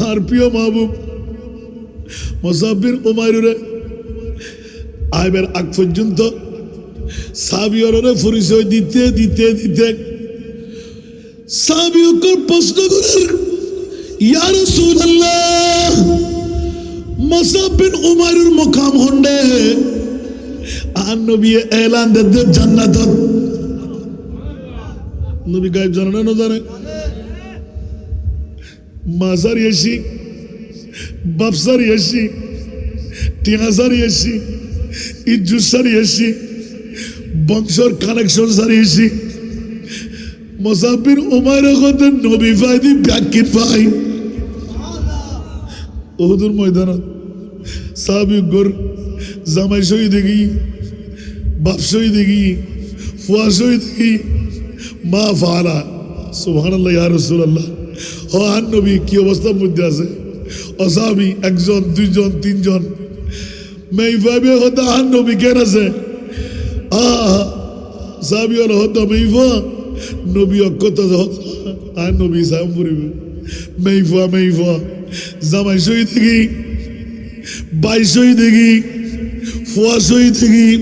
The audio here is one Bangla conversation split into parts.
আর প্রিয় মাহবুব মুসআব বিন উমাইরের আইবার আগ পর্যন্ত সাহাবীরা পরিচয় দিতে দিতে দিতে সাহাবীকে প্রশ্ন করেন, ইয়া রাসূলুল্লাহ, মুসআব বিন উমাইরের মুকাম হন্ডে আর নবী এলান দে জান্নাত। নবী গায়েব জানে না জানে? মাজারি এসি, বাপসারি এসি, টিয়াসারি এসি, ইজ্জুসারি এসি, বংশর কানেকশন সারি এসি। মুসআব বিন উমাইরের কথা নবী ফাইদি ব্যাকিন ফাই উহুদের ময়দানত সাহাবী গর জামাই শহীদ গই, বাপ শহীদ গই, ফুয়া শহীদ গই, মা ফালা। সুবহানাল্লাহ, ইয়া রাসূলুল্লাহ। ও আর নবী কি অবস্থার মধ্যে আছে? অসাহাবী একজন, দুইজন, তিনজন মেই ভাবে হতো আর নবী কেন আছে? সাহাবী হলো হতো মেইফা নবী অক্ষত আর নবী সাহেব পড়িবে মেইফা মেইফা জামাই শহীদ গই, বাই শহীদ গই, ফুয়া শহীদ গই।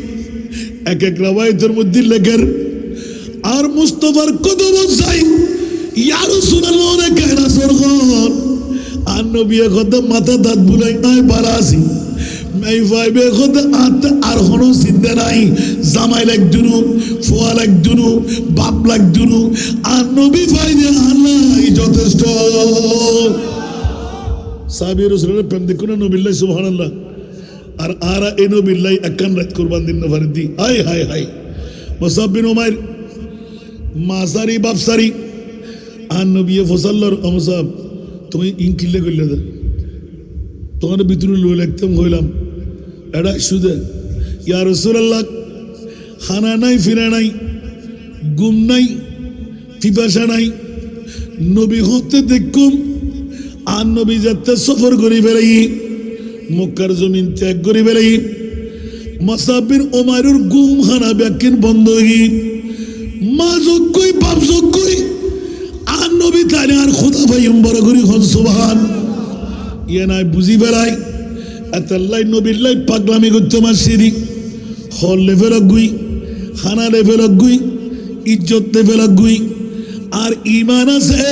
এক এক রাওয়ায়াতের মধ্যে লেখের আর মুস্তাফার কদম চাই ইয়া রাসূলুল্লাহ রে কেনা সরগন আর নবী কথা মাথা দাঁত বুলাই নাই বারাসি মেই ভাইবে কথা আর হনো চিন্তা নাই। জামাই লাগ দুনু, ফুয়া লাগ দুনু, বাপ লাগ দুনু আর নবী ভাইরে আল্লাহ যথেষ্ট। সাহাবী রাসূলের প্রেম দেখুন নবিল্লাহ, সুবহানাল্লাহ। আর আরা এ নবিল্লাহ একান রাত কুরবান দিন না ফারদি। হায় হায় হায়। মুসআব বিন উমাইর মাসারি বাপসারি আর নবী ফসল্লার মুসআব তুমি ইনকিলে কইলে দা তোমার ভিতরে লই লাগতাম হইলাম এটা শুধু ইয়া রাসূলুল্লাহ, খানা নাই, ফিরা নাই, ঘুম নাই, পিপাসা নাই। নবী হতে দেখুম আর নবী যাতে সফর করি বেড়াই, মক্কার জমিন ত্যাগ করি বেড়াই। মুসআব বিন উমাইরের ঘুম খানা ব্যাকিন বন্ধ হই, মা যজ্ঞই বাপ যজ্ঞই আর নবী তারে আর খোদা ভাই বড় করি হন সুবহান। ইয়ে নাই বুঝি বেড়াই এতাল্লাই নবীল্লাই পাগলামি করতে মাসিরি হল লেভেল গুই, খানা লেভেল গুই, ইজ্জত লেভেল গুই। আর ইমান আছে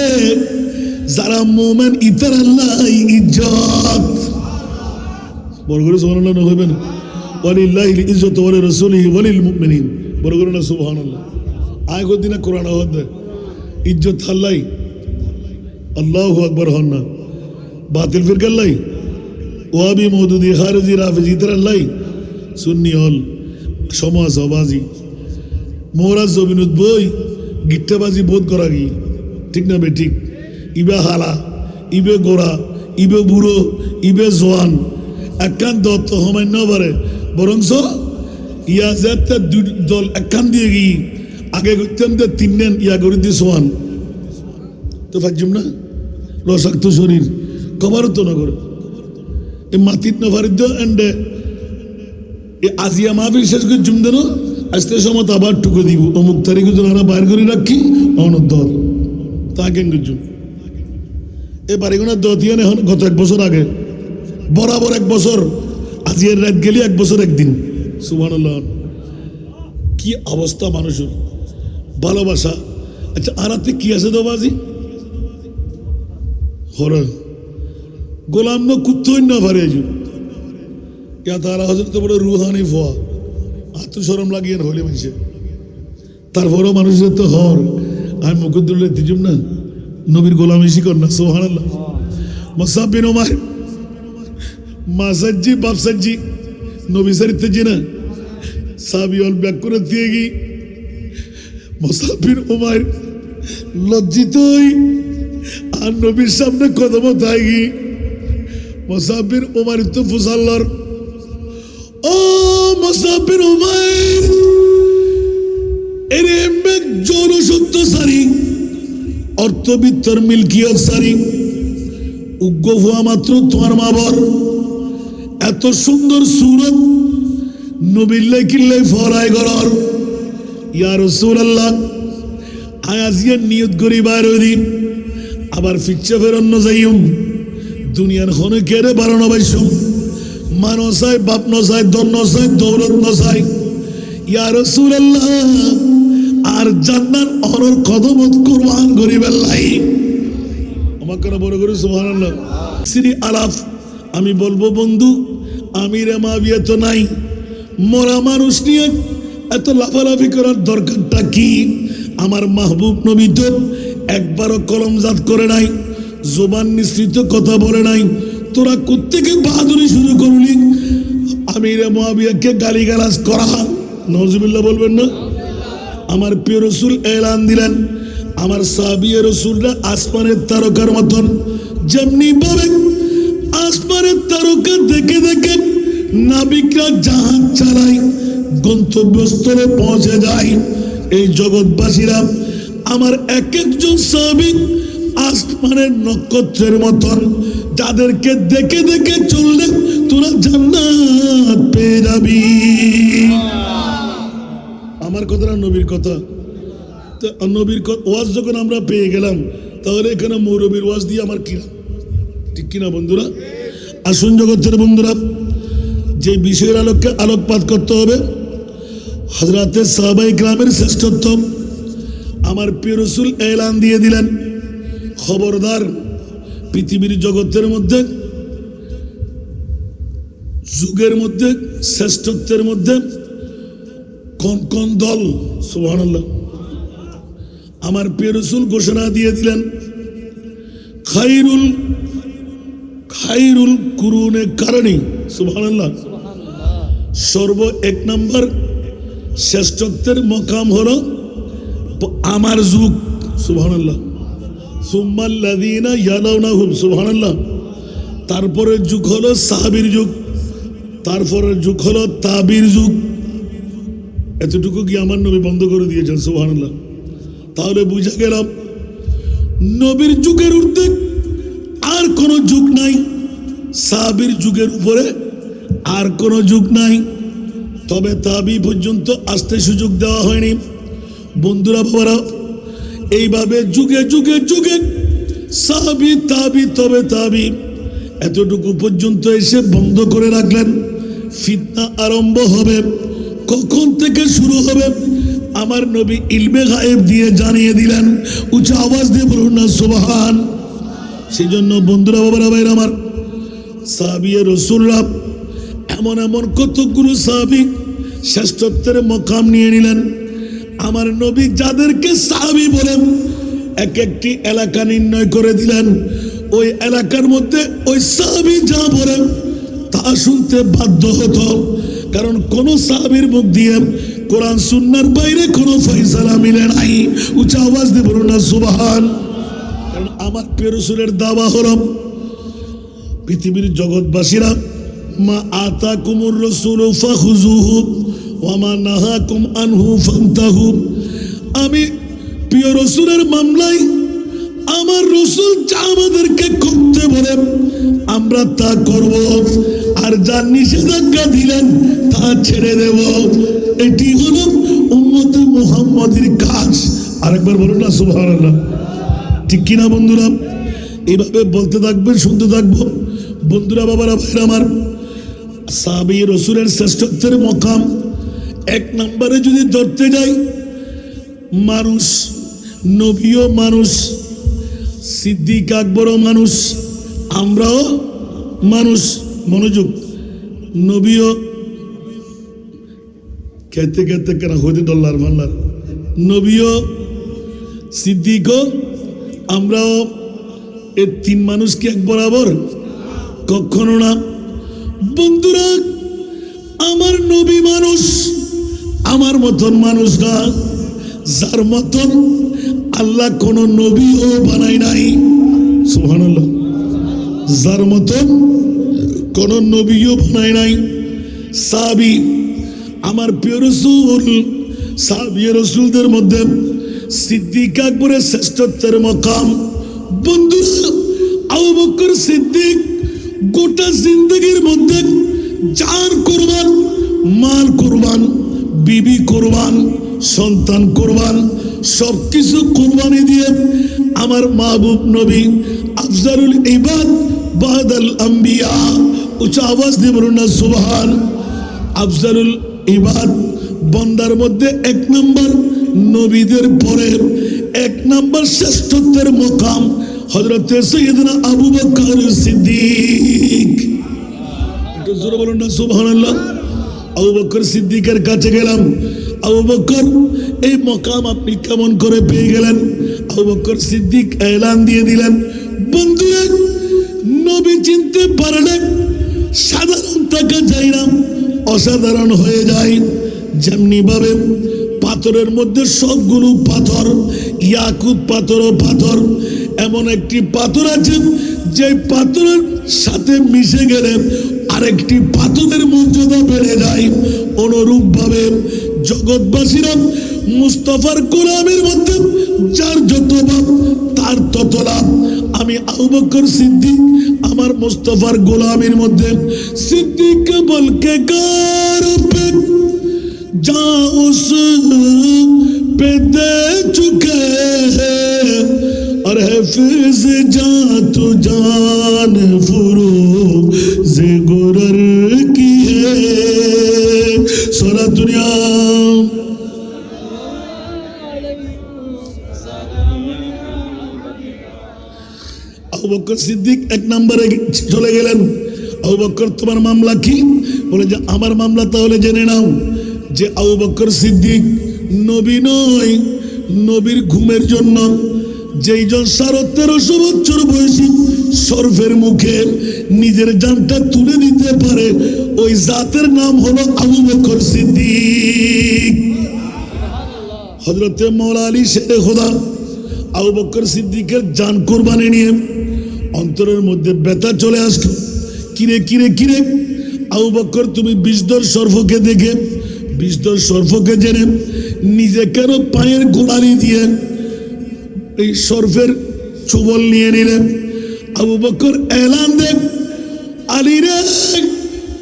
যারা মোমেন ইতার আল্লাহ ইজ্জত বড় করে সুবহানাল্লাহ না হইবেন? ওয়ালিল্লাহিল ইজ্জতু ওয়া লিরাসূলিহি ওয়া লিল মুমিনিন। বড় করে না সুবহানাল্লাহ। আয় গো দিনা কোরআন হদ ইজ্জত আল্লাহ, আল্লাহু আকবার হন না বাতিল ফিরকাল্লাই ওয়াবি মওদুদি খারিজি রাফিজি ইতারাল্লাই সুন্নি হল সমাজ সবাজি মোরাজ জবিনুত বই গিট্টাবাজি বোধ করা গি ঠিক না বে ঠিক? ইবে হালা, ইবে গোড়া, ইবে বুড়ো, ইবে জোয়ান একান দত্ত হমান্য পারে বরংস ইয়া যাতে দল একান দিয়ে গি আগে করতাম যে তিনজন ইয়া করে দিয়ে সোয়ান তো ফাকজুম না রসাক্ত শরীর কবারও তো না করে এ মাতিত নফারিদ্দ এন্ডে এ আজিয়া মাহফিল শেষ করে জুম দেন আসতে সময় আবার টুকে দিব অমুক তারিখে যেন আমরা বাইর করে রাখি অনদর তা কেন জুম এ বাড়িগুনার দতিয়ান এখন গত এক বছর আগে বরাবর এক বছর আজিয়ার রাত গেলি এক বছর একদিন। সুবহানাল্লাহ, কি অবস্থা মানুষের ভালোবাসা। আচ্ছা আরাতে কি আছে তো বাজি হরে গোলাম ন কুত্তই না পারে ইয়া তারা হজরত বড় রুহানি ফোয়া আত্মসরম লাগিয়ে হইলে মানুষে তারপরেও মানুষের তো হর আমি মুকুদ্দুল্লাহ দিজুম না নবীর গোলামি শিকর না। সুবহানাল্লাহ। মুসআব বিন উমাইর মা সাজ্জি বাপ সাজ্জি নবী চরিত্র জিনা সাহাবী অল ব্যাক করে দিয়ে গি। মুসআব বিন উমাইর লজ্জিতই আর নবীর সামনে কদম তাই গি। মুসআব বিন উমাইর তো ফুসাল্লার ও মুসআব বিন উমাইর এর এমবে জনসত্য সারি অর্থবিত্তর মিল্কিয়ত সারি উগ্র হওয়া মাত্র তোমার মাবর এত সুন্দর সুরত নবিল্লাই কিল্লাই ফরাই গরর ইয়া রাসূলুল্লাহ আয়াজিয়া নিয়ত করি বাইরে দিন আবার ফিচ্ছা ফেরন্ন যাইম দুনিয়ার হনে কেড়ে বাড়ানো বাইশ মানুষ চাই বাপ নচাই দন নচাই দৌলত নচাই ইয়া রাসূলুল্লাহ আর জান্নাত অনর কদমত কুরবান করিবেন লাই আমার কেন বড় করে সুবহানাল্লাহ শ্রী আলাফ আমি বলবো বন্ধু আমিরে মাবিয়া তো নাই মরা মানুষ নিয়ে এত লাফালাফি করার দরকারটা কি আমার মাহবুব নবী তো একবারও কলমজাত করে নাই জবান নিঃসৃত কথা বলে নাই তোরা কোত্থেকে বাহাদুরি শুরু করলি আমিরে মুয়াবিয়াকে গালিগালাজ করা নাউজুবিল্লাহ বলবেন না আমার প্রিয় রাসূল এলান দিলেন আমার সাহাবীয়ে রাসূলরা আসমানের তারকার মতন যেমনি ভাবে আসমানের তারকা দেখে দেখে নাবিকরা জাহাজ চালায় গন্তব্যস্থলে পৌঁছে যায় এই জগৎবাসীরা আমার এক একজন সাহাবী আসমানের নক্ষত্রের মতন যাদেরকে দেখে দেখে চললে তোরা জান্নাত পেয়ে যাবি আমার কথা না নবীর কথা তো নবীর ওয়াজ যখন আমরা পেয়ে গেলাম তাহলে এখানে মৌরবীর ওয়াজ দিয়ে আমার কিনা ঠিক কিনা বন্ধুরা আসুন জগতের বন্ধুরা যে বিষয়ের আলোকে আলোকপাত করতে হবে হযরতে সাহাবায়ে কেরামের শ্রেষ্ঠত্ব আমার প্রিয় রাসূল এলান দিয়ে দিলেন খবরদার পৃথিবীর জগতের মধ্যে যুগের মধ্যে শ্রেষ্ঠত্বের মধ্যে কোন কোন দল সুবহানাল্লাহ আমার প্রিয় রাসূল ঘোষণা দিয়ে দিলেন খায়রুল কুরুনে কারণী সুবহানাল্লাহ সর্ব এক নম্বর শ্রেষ্ঠত্বের মকাম হলো আমার যুগ সুবহানাল্লাহ সুম্মাল্লাযীনা ইয়ালাউনাহুম সুবহানাল্লাহ তারপরের যুগ হলো সাহাবীর যুগ তারপরের যুগ হলো তাবির যুগ এতটুকু কি আমার নবী বন্ধ করে দিয়েছেন সুবহানাল্লাহ তাহলে বুঝা গেলাম নবীর যুগের ঊর্ধ্বে আর কোন যুগ নাই সাহাবীর যুগের উপরে আর কোন যুগ নাই তবে তাবি পর্যন্ত আসতে সুযোগ দেওয়া হয়নি বন্ধুরা বাবারা এইভাবে যুগে যুগে যুগে সাহাবী তাবি তবে তাবি এতটুকু পর্যন্ত এসে বন্ধ করে রাখলেন ফিতনা আরম্ভ হবে কখন থেকে শুরু হবে আমার নবী ইলমে গায়েব দিয়ে জানিয়ে দিলেন উচ্চ আওয়াজ দিয়ে বলুন না সুবহান সেই জন্য বন্ধুরা বাবারা ভাইরা আমার সাহাবীয়ে রাসূলরা এমন এমন কতগুলো সাহাবী শ্রেষ্ঠত্বের মকাম নিয়ে নিলেন আমার নবী যাদেরকে সাহাবী বলেন এক একটি এলাকা নির্ণয় করে দিলেন ওই এলাকার মধ্যে ওই সাহাবী যা বলেন তা শুনতে বাধ্য হতো কারণ কোন সাহাবীর মুখ দিয়ে কোরআন সুন্নাহর বাইরে কোনো ফয়সালা মিলে নাই উচ্চ আওয়াজ দিয়ে বলুন না সুবহান কারণ আমার প্রিয় রাসূলের দাওয়া হলো পৃথিবীর জগৎবাসীরা মা আতাকুমুর রাসূলু ফাখুযুহু ওয়া মা নাহাকুম আনহু ফান্তাহু আমি প্রিয় রাসূলের মামলায় আমার রাসূল যা আমাদেরকে করতে বলেন আমরা তা করব আর যা নিষেধাজ্ঞা দিলেন তা ছেড়ে দেব এটি হলো উম্মতে মুহাম্মাদের কাজ আরেকবার বলুন না সুবহানাল্লাহ ঠিক কিনা বন্ধুরা এইভাবে বলতে থাকবেন শুনতে থাকবো বন্ধুরা বাবারা ভাইরা আমার সাহাবী রাসূলের শ্রেষ্ঠত্বের মকাম এক নম্বরে যদি ধরতে যাই মানুষ নবীও মানুষ সিদ্দিক আকবরও মানুষ আমরাও মানুষ মনোযোগ নবীও খেতে খেতে কেন হইতে ডল্লার মাল্লার নবীও সিদ্দিকও আমরাও এই তিন মানুষ কি এক বরাবর কখনো না বন্ধুরা আমার নবী মানুষ আমার মতন মানুষ না যার মতন আল্লাহ কোন নবীও বানায় নাই সুবহানাল্লাহ যার মতন কোন নবীও বানায় নাই সাহাবী আমার প্রিয় রাসূল সাহাবী রাসূলদের মধ্যে সিদ্দিক আকবরের শ্রেষ্ঠত্বের মকাম বন্ধুরা আবু বকর সিদ্দিক গোটা জিন্দেগির মধ্যে জান কুরবান মাল কুরবান বিবি কুরবান সন্তান কুরবান সবকিছু কুরবানি দিয়ে আমার মাহবুব নবী আফজালুল ইবাদ বাদাল আম্বিয়া, উচ্চ আওয়াজ দিয়ে বলুন না সুবহান। আফজালুল ইবাদ, বান্দার মধ্যে এক নম্বর, নবীদের পরে এক নম্বর শ্রেষ্ঠত্বের মুকাম হযরত সাইয়েদনা আবু বকর সিদ্দিক। একটু জোরে বলুন না সুবহানাল্লাহ। আবু বকর সিদ্দিকের কাছে গেলাম, আবু বকর এই মকাম আপনি কেমন করে পেয়ে গেলেন? আবু বকর সিদ্দিক এলান দিয়ে দিলেন, বন্ধুরা নবী চিনতে পারলে সাধারণ টাকা যায় না, অসাধারণ হয়ে যায়। যেমনি ভাবে পাথরের মধ্যে সবগুলো পাথর, ইয়াকুত পাথর ও পাথর, এমন একটি পাথর আছে যে পাথরের সাথে মিশে গেলে আরেকটি পাথরের মর্যাদা বেড়ে যায়। অনুরূপ ভাবে জগৎবাসীরা মুস্তাফার গোলামের মধ্যে যার যত ভাব তার তত লাভ। আমি আবু বকর সিদ্দিক আমার মুস্তাফার গোলামের মধ্যে সিদ্দিক বলকে গারপে যা উস पे दे चुके हैं और हाफिज जा तू जान फुरूज़ गुरर की है सारा दुनिया। আবু বকর সিদ্দিক এক নম্বরে চলে গেলেন। আবু বকর তোমার মামলা কি? বলে যে আমার মামলা তাহলে জেনে নাও যে আবু বকর সিদ্দিক নবী নয়, নবীর ঘুমের জন্য যেইজন 13.5 বছর বয়সী সর্ফের মুখে নিজের জানটা তুলে দিতে পারে, ওই জাতের নাম হলো আবু বকর সিদ্দিক। হযরতে মওলা আলী শেরে খোদা আবু বকর সিদ্দিকের জান কুরবানি নিয়ে অন্তরের মধ্যে ব্যথা চলে আসলো। কিরে কিরে কিরে আবু বকর, তুমি বিষধর সর্পকে দেখে, বিষধর সর্পকে জেনে নিজে কেন পায়ের গোড়ালি দিয়ে এই সর্পের চুবল নিয়ে নিলেন? আবু বকর এলান দেন, আলী রে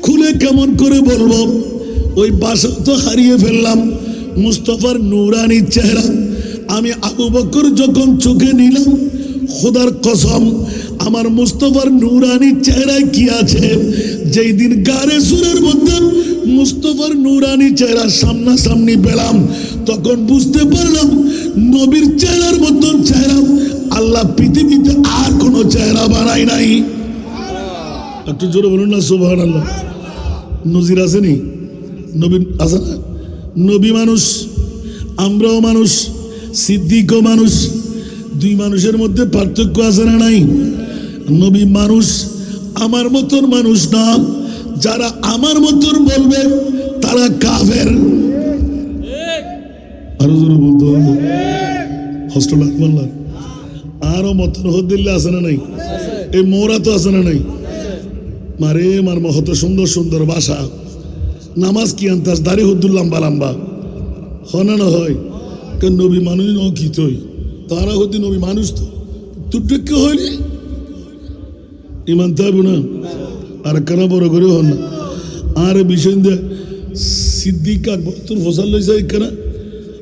খুলে কেমন করে বলবো, ওই বাসা তো হারিয়ে ফেললাম মুস্তাফার নূরানি চেহারা। আমি আবু বকর যখন চোখে নিলাম, খোদার কসম আমার মুস্তাফার নূরানি চেহারায় কি আছে? যেই দিন গারে সুরের মধ্যে মুস্তাফার নূরানি চেহারা সামনাসামনি পেলাম, তখন বুঝতে পারলাম নবীর চেহারার মতন চেহারা আল্লাহ পৃথিবীতে আর কোনো চেহারা বানায় নাই। একটু জোরে বলুন না সুবহানাল্লাহ। নজির আসেনি? নবী আছে না? নবী মানুষ, আমরাও মানুষ, সিদ্দিকও মানুষ। দুই মানুষের মধ্যে পার্থক্য আছে না নাই? নবী মানুষ, আমার মতন মানুষ না। যারা আমার মতন বলবে তারা কাফের। আরো জোরে বলতে হবে, হস্টেল বললাম আরো মতন হদিল্লা আছে না নাই? এই মোরা তো আছে না নাই? মারে মার মহত সুন্দর সুন্দর বাসা, নামাজ কি আনতাস, দাড়ি হদ্দুর লম্বা লম্বা হনা না হয়। নবী মানুষ ন কি তৈ তারা হতে নবী মানুষ তো তুই কে হইলি ইমান তাইব না আর কেনা বড় করে হন না। আর বিষয় দে সিদ্দিক আকবর তোর ফসল লইছে কেনা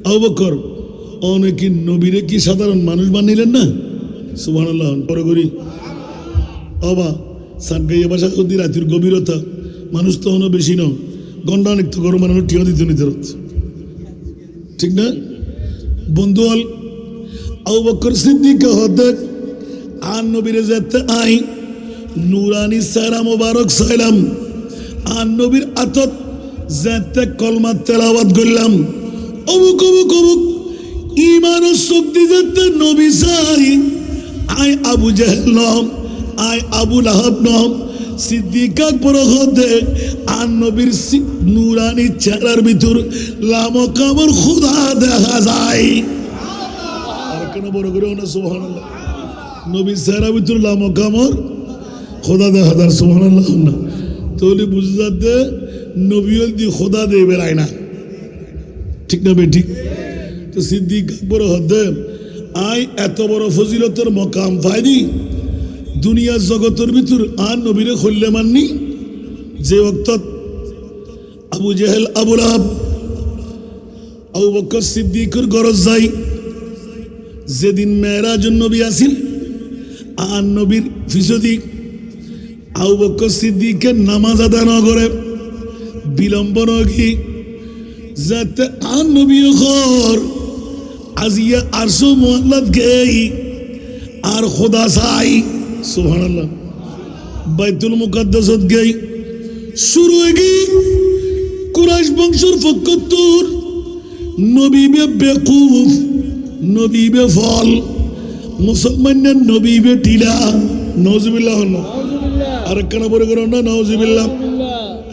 আবু বকর অনেকে নবীরে কি সাধারণ মানুষ বানিলেন না? সুবহানাল্লাহ বড় করি অবা সানগাইয়া বাসা যদি রাতের গভীরতা মানুষ তো হনো বেশি ন গন্ডা অনেক তো গরম মানুষ ঠিয়া দিত নিতে ঠিক না? বন্ধু হল আবু বকর সিদ্দিক হতে আর নবীরে যেতে আই নুরানি সারা মোবারক সাইলাম আর নবীর আতত যেতে কলমা তেলাওয়াত করলাম অবুক অবুক অবুক ইমান ও শক্তি যেতে নবী চাই আই আবু জাহেল নম আই আবু লাহাব নম সিদ্দিক আকবর হতে আর নবীর নুরানি চেহারার ভিতর লামো কামর খুদা দেখা যায়। আর কেন বড় করে না সুবহানাল্লাহ নবীর চেহারার ভিতর লামো কামর খোদা দেখা যায় সুবহানাল্লাহ না তাহলে বুঝে যাতে নবী দি খোদা দিয়ে বেড়ায় না ঠিক না বেঠিক? তো সিদ্দিক আকবর হতে আই এত বড় ফজিলতের মকাম পাইনি দুনিয়ার জগতের ভিতর আর নবীরে খুললে মাননি যে ওয়াক্তত আবু জেহেল আবু লাহাব আবু বকর সিদ্দিকের গরজ যাই যেদিন মেরাজুন নবী আসিল আর নবীর ফিসদি আবু বকর সিদ্দিকের নামাজ আদায় না করে বিলম্ব নগি যাতে আন নবী ঘর আজিয়া আরশো মুআল্লাত গেই আর খোদা চাই সুবহানাল্লাহ বাইতুল মুকাদ্দাসত গেই শুরু হয়ে গই কুরাইশ বংশের ফকতুর নবী বে বেকুফ নবী বে ফল মুসলমানের নবী বে টিলা নাউজুবিল্লাহ আর কেন বলে করো না নাউজুবিল্লাহ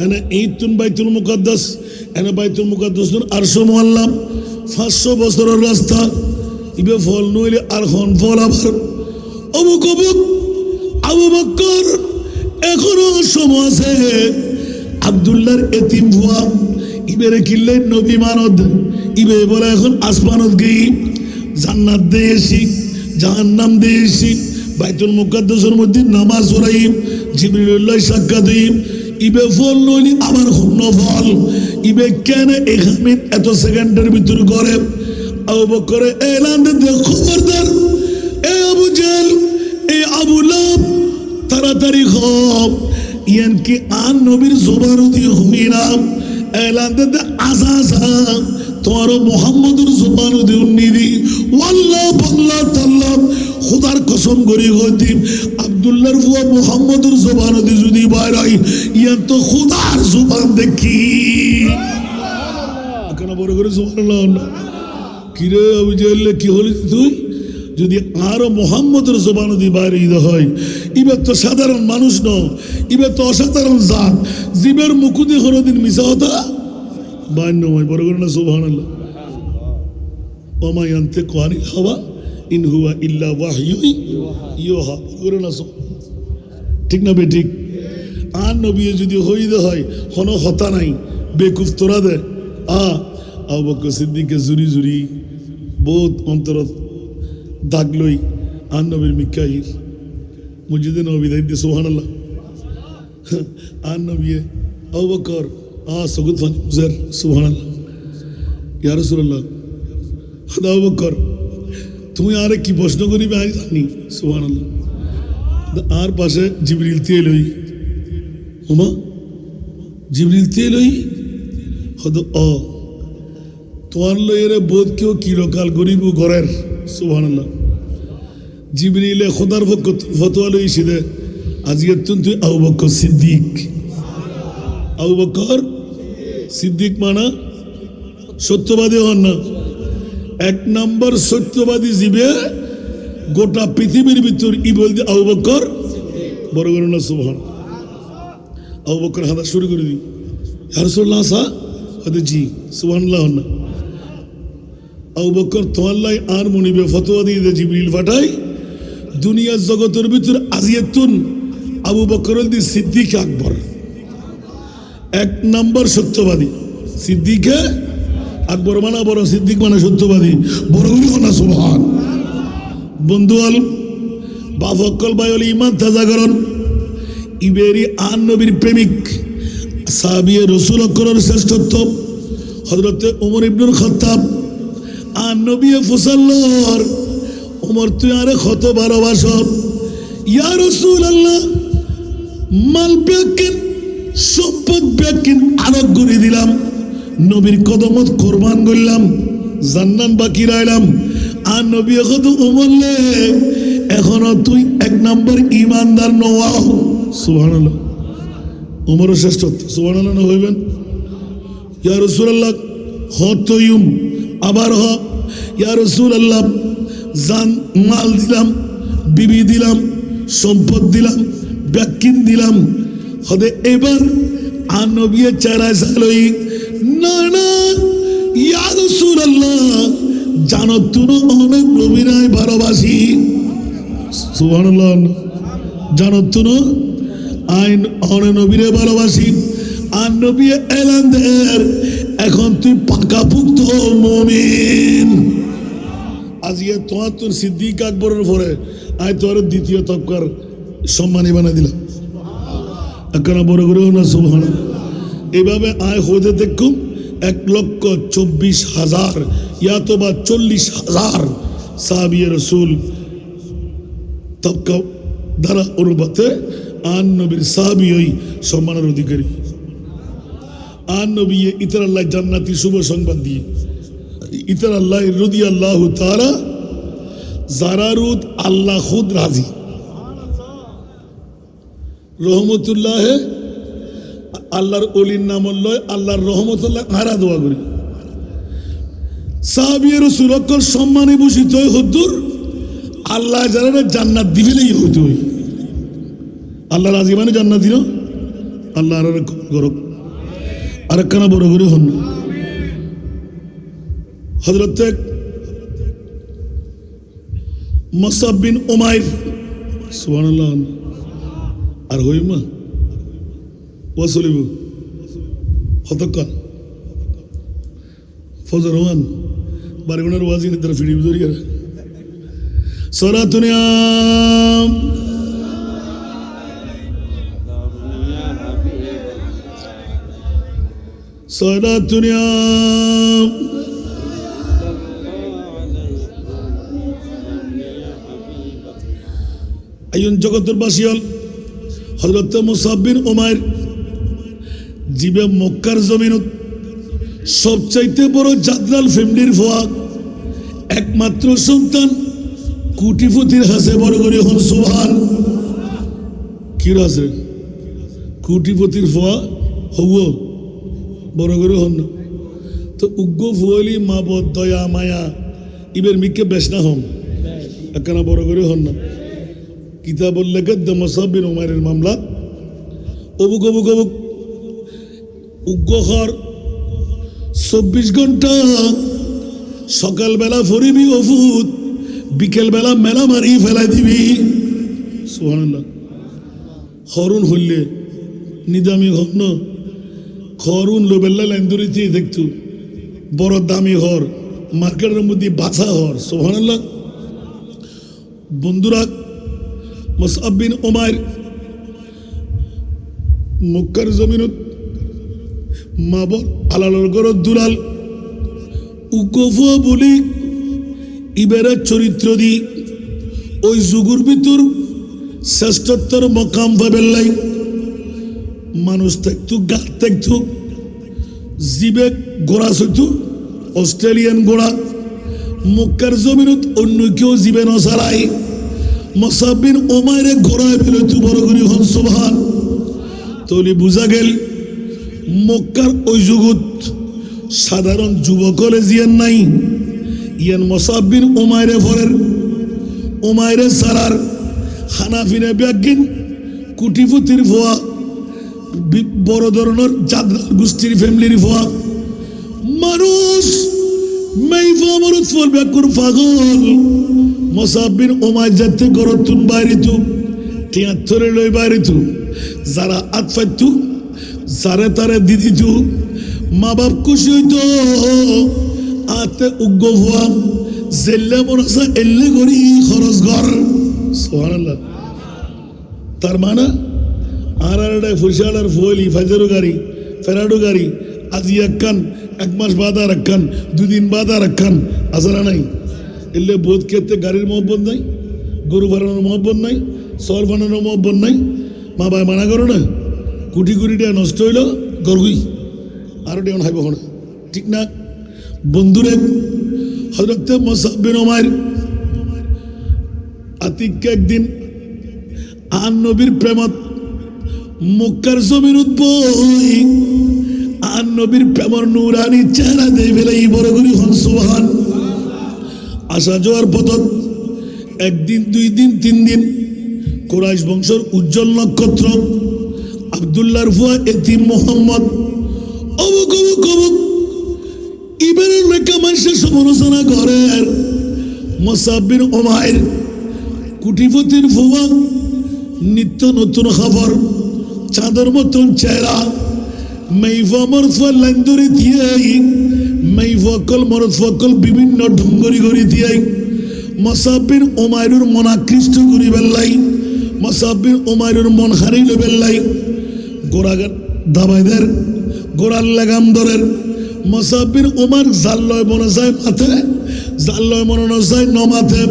এনে এইতুন বাইতুল মুকাদ্দাস এনে বাইতুল মুকাদ্দাস আরশো মুআল্লা 500 বছরের রাস্তা ইবে ফল নইলে আর খন ফল আবার আবু বকর এখনো সময় আছে আব্দুল্লাহর এতিম ভুয়া ইবেরে কিল্লে নবী মানদ ইবে বলে এখন আসমানত গই জান্নাত দেশি জাহান্নাম দেশি বাইতুল মুকাদ্দাসের মধ্যে নামাজ পড়াই জিবরিলুল্লাহ সাক্ষাৎ দিই ইবে ফল নইলি আবার খন ফল ইবে কেন এখানে এত সেকেন্ডের ভিতর করে আবু বকর এলান দে খবরদার এ আবু জাহল এ আবু লাহাব তাড়াতাড়ি খব ইয়ান কি আন নবীর জবান দিয়ে হই না এলান দে আসাসা তোর মুহাম্মদুর জবান দিয়ে উন্নিদি ওয়াল্লাহ আল্লাহ তাআলা খোদার কসম করি গতি আব্দুল্লাহর ফুয়া মুহাম্মদুর জবান দিয়ে যদি বাইর হয় ইয়ান তো খোদার জবান দেখি কেন বড় করে সুবহানাল্লাহ কিরে আবু জাহল কি হলি তুই যদি আরো মোহাম্মদের জবান দিয়ে বাইরে হয় এবার তো সাধারণ মানুষ ন এবার তো অসাধারণ জাত জীবের মুকুদি কোনোদিন মিশা হতা বান্যময় বড় করে না সুবহানাল্লাহ ওমা ইয়ানতিকু আনিল হাওয়া ইন হুয়া ইল্লা ওয়াহয়ুন ইউহা করে না ঠিক না বেঠিক আর নবী যদি হইতে হয় কোনো হতা নাই বেকুফ তোরা দে আবু বকর সিদ্দিকে জুরি জুরি বহুত অন্তরত দাগ লই আন নবীর মিকাইল মসজিদে নবী দায়িত্ব সুবহানাল্লাহ আন নবী আবু বকর সগুদ ফানি মুজার সুবহানাল্লাহ ইয়া রাসূলুল্লাহ আবু বকর তুমি আরে কি প্রশ্ন করিবে আমি জানি সুবহানাল্লাহ আর পাশে জিবরিল তে লই ওমা জিবরিল তে লই হদ তোমার লইরে বোধ কেউ কিরকাল গরিব ঘরের সুবহানাল্লাহ জিবরিলে খোদার ফতোয়া লইছি দে আজকে তুই আবু বকর সিদ্দিক আবু বকর সিদ্দিক মানা সত্যবাদী হন না এক নম্বর সত্যবাদী জীবে গোটা পৃথিবীর ভিতর ই বলতে আবু বকর বড় করে না সুবহান আবু বকর হাদা শুরু করে দিই ইয়া রাসূলুল্লাহ সা হতে জি সুবহানাল্লাহ না আবু বকর তোয়াল্লাই আর মনিবে ফতোয়া দিয়ে দে জিবরিল ফাটাই দুনিয়ার জগতের ভিতর আজিয়াতুন আবু বকর সিদ্দিক আকবর এক নম্বর সত্যবাদী সিদ্দিকে আকবর মানা বড় সিদ্দিক মানে সত্যবাদী বড় না সুবহান বন্ধুয়াল বাফকল বায়ল ইমান তাজা করন ইবেরি আন নবীর প্রেমিক সাহাবিয়ে রসুল আকবরের শ্রেষ্ঠত্ব হযরতে ওমর ইবনুল খাত্তাব আর নবী ফুসাল্লার ওমর তুই আরে কত ভালোবাসো ইয়া রাসূলুল্লাহ মাল ব্যাকিন সম্পদ ব্যাকিন আরো করে দিলাম নবীর কদমত কোরবান করলাম জান্নাত বাকি রাইলাম আর নবী কত ওমরলে এখনো তুই এক নম্বর ইমানদার নওয়া সুবহানাল্লাহ ওমর শ্রেষ্ঠত্ব সুবহানাল্লাহ না হইবেন ইয়া রাসূলুল্লাহ হতয়ুম আবার হ ইয়া রাসূলুল্লাহ জান মাল দিলাম বিবি দিলাম সম্পদ দিলাম ব্যাকিন দিলাম হদে এবার আর নবী চারা সালই না না ইয়া রাসূলুল্লাহ জানো তুমি অনেক নবীরাই ভালোবাসি সুবহানাল্লাহ জানো তুমি আইন অনেক নবীরে ভালোবাসি আর নবী এলান দের এখন তুই পাকাপুক্ত মুমিন আজকে তোমার তোর সিদ্দিক আকবরের পরে আয় তোর দ্বিতীয় তবকার সম্মানী বানাই দিলাম একখানা বড় করে না সুবহানাল্লাহ এইভাবে আয় হতে দেখুন 1,24,000 ইয়া তো বা 40,000 সাহাবিয়ে রসুল তবকা দ্বারা অনুপাতে আন নবীর সাহাবী হই সম্মানের অধিকারী। আন নবী ইতার আল্লাহ জান্নাতি শুভ সংবাদ দিয়ে ইতার আল্লাহ রাদিয়াল্লাহু তাআলা জারারুদ আল্লাহ খুদ রাজি রহমতুল্লাহ আল্লাহর অলির নাম লয় আল্লাহর রহমতুল্লাহ হারা দোয়া করি সাহাবিয়ের সুরক্ষর সম্মানে ভূষিত হদ্দুর আল্লাহ যারা জান্নাত দিবেলেই হইতে হই আল্লাহ রাজি মানে জান্নাত দিল আল্লাহ আর গরক আরেকখানা বড় করে হন হযরত মুসআব বিন উমাইর সুবহানাল্লাহ আর হইমা ওয়াসলিব কতক্ষণ ফজর ওয়ান বারগুনার ওয়াজিন তারা ফিরি ধরিয়া সালাতুনিয়া সালাতুনিয়া আইন জগতের বাসিয়াল হযরত মুসআব বিন উমাইর জিবে মক্কার জমিনত সবচাইতে বড় জাদরাল ফ্যামিলির ফোয়া একমাত্র সন্তান কুটিপতির হাসে বড় করে হন সুবহান কি আছে কুটিপতির ফোয়া হব বড় করে হন না তো উগ্র ফুয়ালি মা বদ দয়া মায়া ইবের মিকে বেশ না হন একখানা বড় করে হন না কিতাবুল লেখক দ্য মুসআব বিন উমাইরের মামলা অবুক অবুক অবুক উগ্রহর 24 ঘন্টা সকালবেলা ফরিবি ওফুদ বিকেলবেলা মেলা মারি ফেলাই দিবি সুবহানাল্লাহ হরুন হইলে নিদামি ঘর ন খরুন লোবেল্লা লাইন ধরেছি দেখতু বড় দামি ঘর মার্কেটের মধ্যে বাছা ঘর সুবহানাল্লাহ বন্ধুরা মুসআব বিন উমাইর মক্কার জমিনত মাবর আলালর গরত দুলাল উকফুয়া বলি ইবেরের চরিত্র দি ওই যুগুর ভিতর শ্রেষ্ঠত্বর মকাম পাবেলাই মানুষ থাকতো গাছ থাকতো জিবে গোড়া সইতো অস্ট্রেলিয়ান গোড়া মক্কার জমিনত অন্য কেউ জিবে নসারাই মুসআব বিন উমাইরে ঘোড়ায় ফেলে বড় করে হন সুবহান তলি বুঝা গেল মক্কার ওই যুগত সাধারণ যুবকলে জিয়ান নাই ইয়ান মুসআব বিন উমাইরে ফরের উমাইরে সারার হানাফিনে ব্যাগিন কুটিপতির ফোয়া বড় ধরনের জাদরাল গোষ্ঠীর ফ্যামিলির ফোয়া মানুষ মাইফা মরুত ফল ব্যাকুর পাগল মুসআব বিন উমাইর যাতে গরতুন বাইরিতু তিয়াত্তরে লই বাইরিতু যারা আতফাইতু যারে তারে দিদিতু মা বাপ খুশি হইতো আতে উগ্র হওয়া জেল্লে মনসা এল্লে করি খরচ ঘর সুবহানাল্লাহ তার মানে আর ফুরসালার ফুয়েলি ফাজারু গাড়ি ফেরাডু গাড়ি আজি একখান এক মাস বাদ আর একখান দুদিন বাদ আর একখান আসলে নাই এলে বোধ ক্ষেত্রে গাড়ির মহব্বত নাই গরু বানানোর মহব্বত নাই সর বানানোর মহব্বত নাই মা বাবা মানা করো না কুটি কুটিটা নষ্ট হইল গরগুই আরো টেমন হাইব না ঠিক না বন্ধুরে হযরত মুসআব বিন উমাইর আতিককে একদিন আন নবীর প্রেমত মক্কার জমিনত বই আন নবীর প্রেমর নুরানি চেহারা দেই ফেলাই বড় করি হন সুবহান আসা যাওয়ার পথত একদিন দুই দিন তিন দিন কুরাইশ বংশের উজ্জ্বল নক্ষত্র আব্দুল্লাহর ফুয়া এতিম মোহাম্মদ অবুক অবুক অবুক ইবেরের রেখা মানুষের সমালোচনা করেন মুসআব বিন উমাইর কুটিপতির ফুয়া নিত্য নতুন খবর চাঁদের মতন চেহারা মাইফা মরফা লাইন ধরে দিয়াই মাইফা কল মরফা কল বিভিন্ন ঢঙ্গরি করে দিয়াই মুসআব বিন উমাইরের মন আকৃষ্ট করি বেল্লাই মুসআব বিন উমাইরের মন হারিল বেল্লাই গোড়াগার দাবাইদের গোড়ার লাগাম ধরের মুসআব বিন উমাইর জাল্লয় মনে যায় মাথে জাল্লয় মনে যায় নমাথে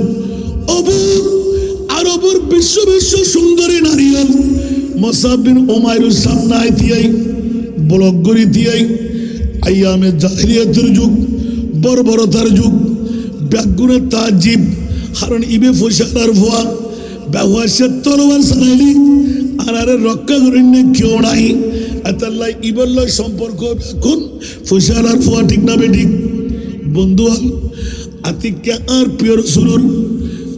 অবুর আরবর বিশ্ব বিশ্ব সুন্দরী নারিয়াল মুসাব বিন উমাইর সামনে আইতিয়াই ব্লক গড়ি দিয়াই আইয়ামে জাহিলিয়াতের যুগ বর্বরতার যুগ ব্যাগুণের তাজিব হারণ ইবে ফসালার ভুয়া ব্যবহার তলোয়ার সানাইলি আর আরে রক্ষা করেন কেউ নাই এতাল্লাই ইবল্লয় সম্পর্ক এখন ফসালার ভুয়া ঠিক না বেঠিক বন্ধু আতিককে আর প্রিয় রসুলুর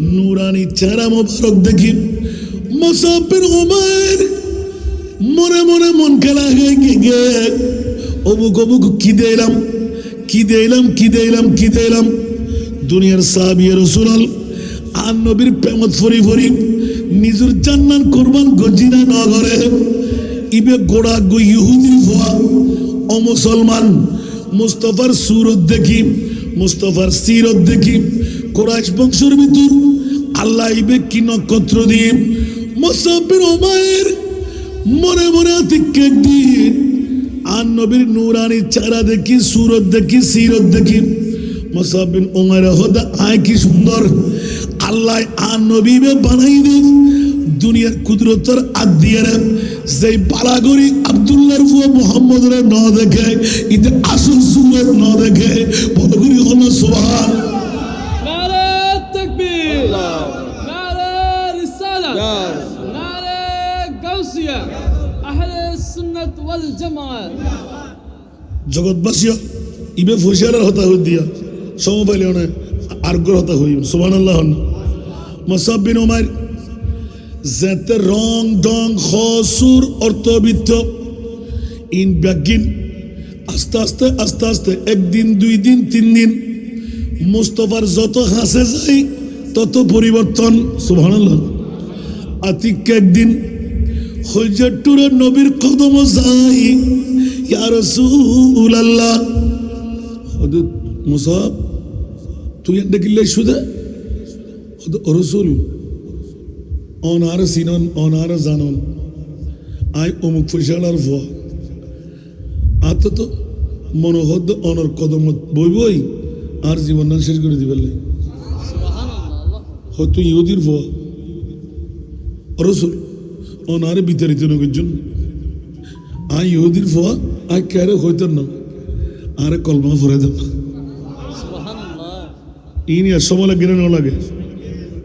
নুরানি চেহারা মোবারক দেখি মুসাব বিন উমাইর মনে মনে মন খেলা হয়ে গে অবুক অবুক কি দিলাম কি দিলাম কি দিলাম কি দিলাম দুনিয়ার সাহাবিয়ে রসুলাল আর নবীর প্রেমত ফরি ফরি নিজের জান্নান কোরবান গজিনা নগরে ইবে গোড়া গো ইহুদির ভুয়া ও মুসলমান মুস্তফার সুরত দেখি মুস্তফার সিরত দেখি কোরাইশ বংশের ভিতর আল্লাহ ইবে কি নক্ষত্র দিয়ে মুসাব বিন উমাইর মনে মনে আতিককে একদিন আর নবীর নুরানি চারা দেখি সুরত দেখি সিরত দেখি মুসাব বিন উমাইর হদা আয় কি সুন্দর আল্লাহ আর নবী বানাই দিন দুনিয়ার কুদরতের আদিয়ার যেই বালাগরি আব্দুল্লাহর ফুয়া মুহাম্মদের ন দেখে ইতে আসল সুরত ন দেখে বড়গুরি হলো সুবহান নারে তাকবীর নারে রিসালাত নারে গাউসিয়া আহলে সুন্নাত ওয়াল জামাত জগৎবাসী ইবে ফসিয়ালার হতা হই দিয়া সমপাইলে না আরগর হতা হই সুবহানাল্লাহ মুসাব বিন উমাইর যেতে রং ডং খসুর অর্থবিত্ত ইন ব্যাগিন আস্তে আস্তে আস্তে আস্তে একদিন দুই দিন তিন দিন মুস্তফার যত হাসে যায় তত পরিবর্তন সুবহানাল্লাহ আতিককে একদিন হজরতুর নবীর কদম যাই ইয়া রাসূলুল্লাহ হযরত মুসাব তুই এন্ড কিল্লাই শুদা ও রাসূল অনার সিনন অনার জানন আই অমুক ফসলার ভুয়া আত তো মনোহদ অনর কদম বই বই আর জীবন শেষ করে দিবার লাই হয়তো ইহুদির ভুয়া রসুল অনারে বিতাড়িত নগের জন্য আই ইহুদির ভুয়া আই ক্যারে হইতেন না আরে কলমা ফরে দেন না ইনি আর সময় লাগে না লাগে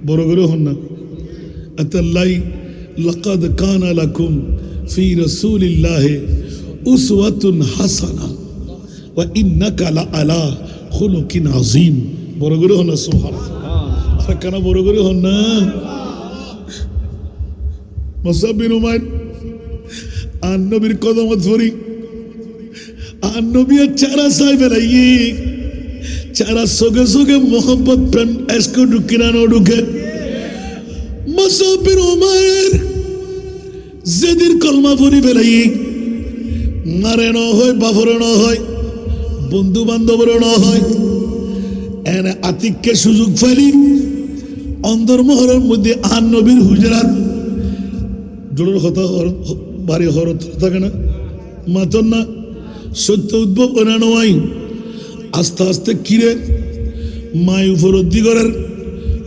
বড় করে হন না أتلاي لقد كان لكم في رسول الله أسوة حسنة وإنك لعلى خلق عظيم برغوري هنا سبحان الله كنا برغوري هنا মুসাব বিন উমাইর আর নবীর কদমত ফরি আর নবী চারা সাই বেলাই চারা সোগে সোগে মোহাম্মদ প্রেম এসকো ঢুকিনা ন ঢুকে মুসাব বিন উমাইর যেদিন কলমা পড়ি ফেলাই মারে ন হয় বাপরে ন হয় বন্ধু বান্ধবের ন হয় এনে আতিককে সুযোগ ফেলি অন্দরমহলের মধ্যে আর নবীর হুজরাত জোরের কথা বাড়ি হরত থাকে না মাতন না সত্য উদ্ভব ওনা নয় আস্তে আস্তে কিরে মায় উপলব্ধি করার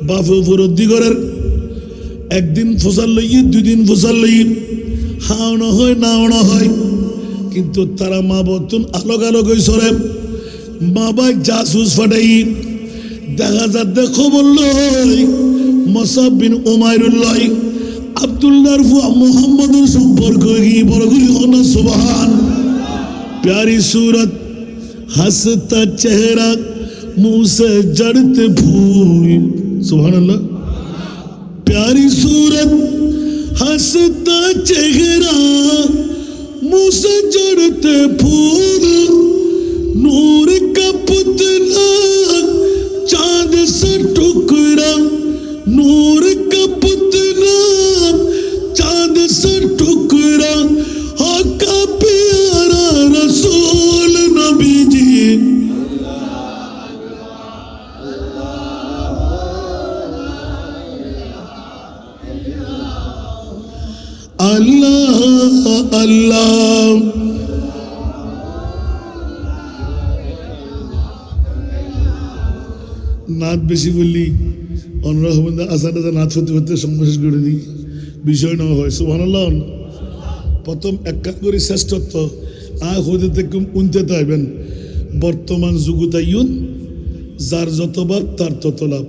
বাপ উপলব্ধি করার একদিন ফসল লইয়ে দুই দিন ফসল লইয়ে হাওনা হয় নাওনা হয় কিন্তু তারা মা বর্তন আলোক আলোক হয়ে সরে বাবা জাসুস ফাটাই দেখা যাতে খবর লই মুসাব বিন উমাইরুল্লাহ আব্দুল্লাহর ফুয়া মুহাম্মদের সম্পর্ক কি বড়গুলি হনা সুবহান प्यारी सूरत हंसता चेहरा मुंह से जड़ते फूल सुभान अल्लाह प्यारी सूरत हंसता चेहरा मुंह से जड़ते फूल नूर का पुतला चांद से टुकड़ा नूर का पुतला चांद से टुकड़ा आका प्यारा रसूल नबी जी अल्लाह अल्लाह नाथ बेशी बोली अनुराग बंदा आसान नाथ होते होते संघर्ष कर दी বিষয় না হয় সুবহানাল্লাহ প্রথম এক করে শ্রেষ্ঠত্ব হতে থেকে উনতে তাইবেন বর্তমান যুগতাইন যার যত বাপ তার তত লাভ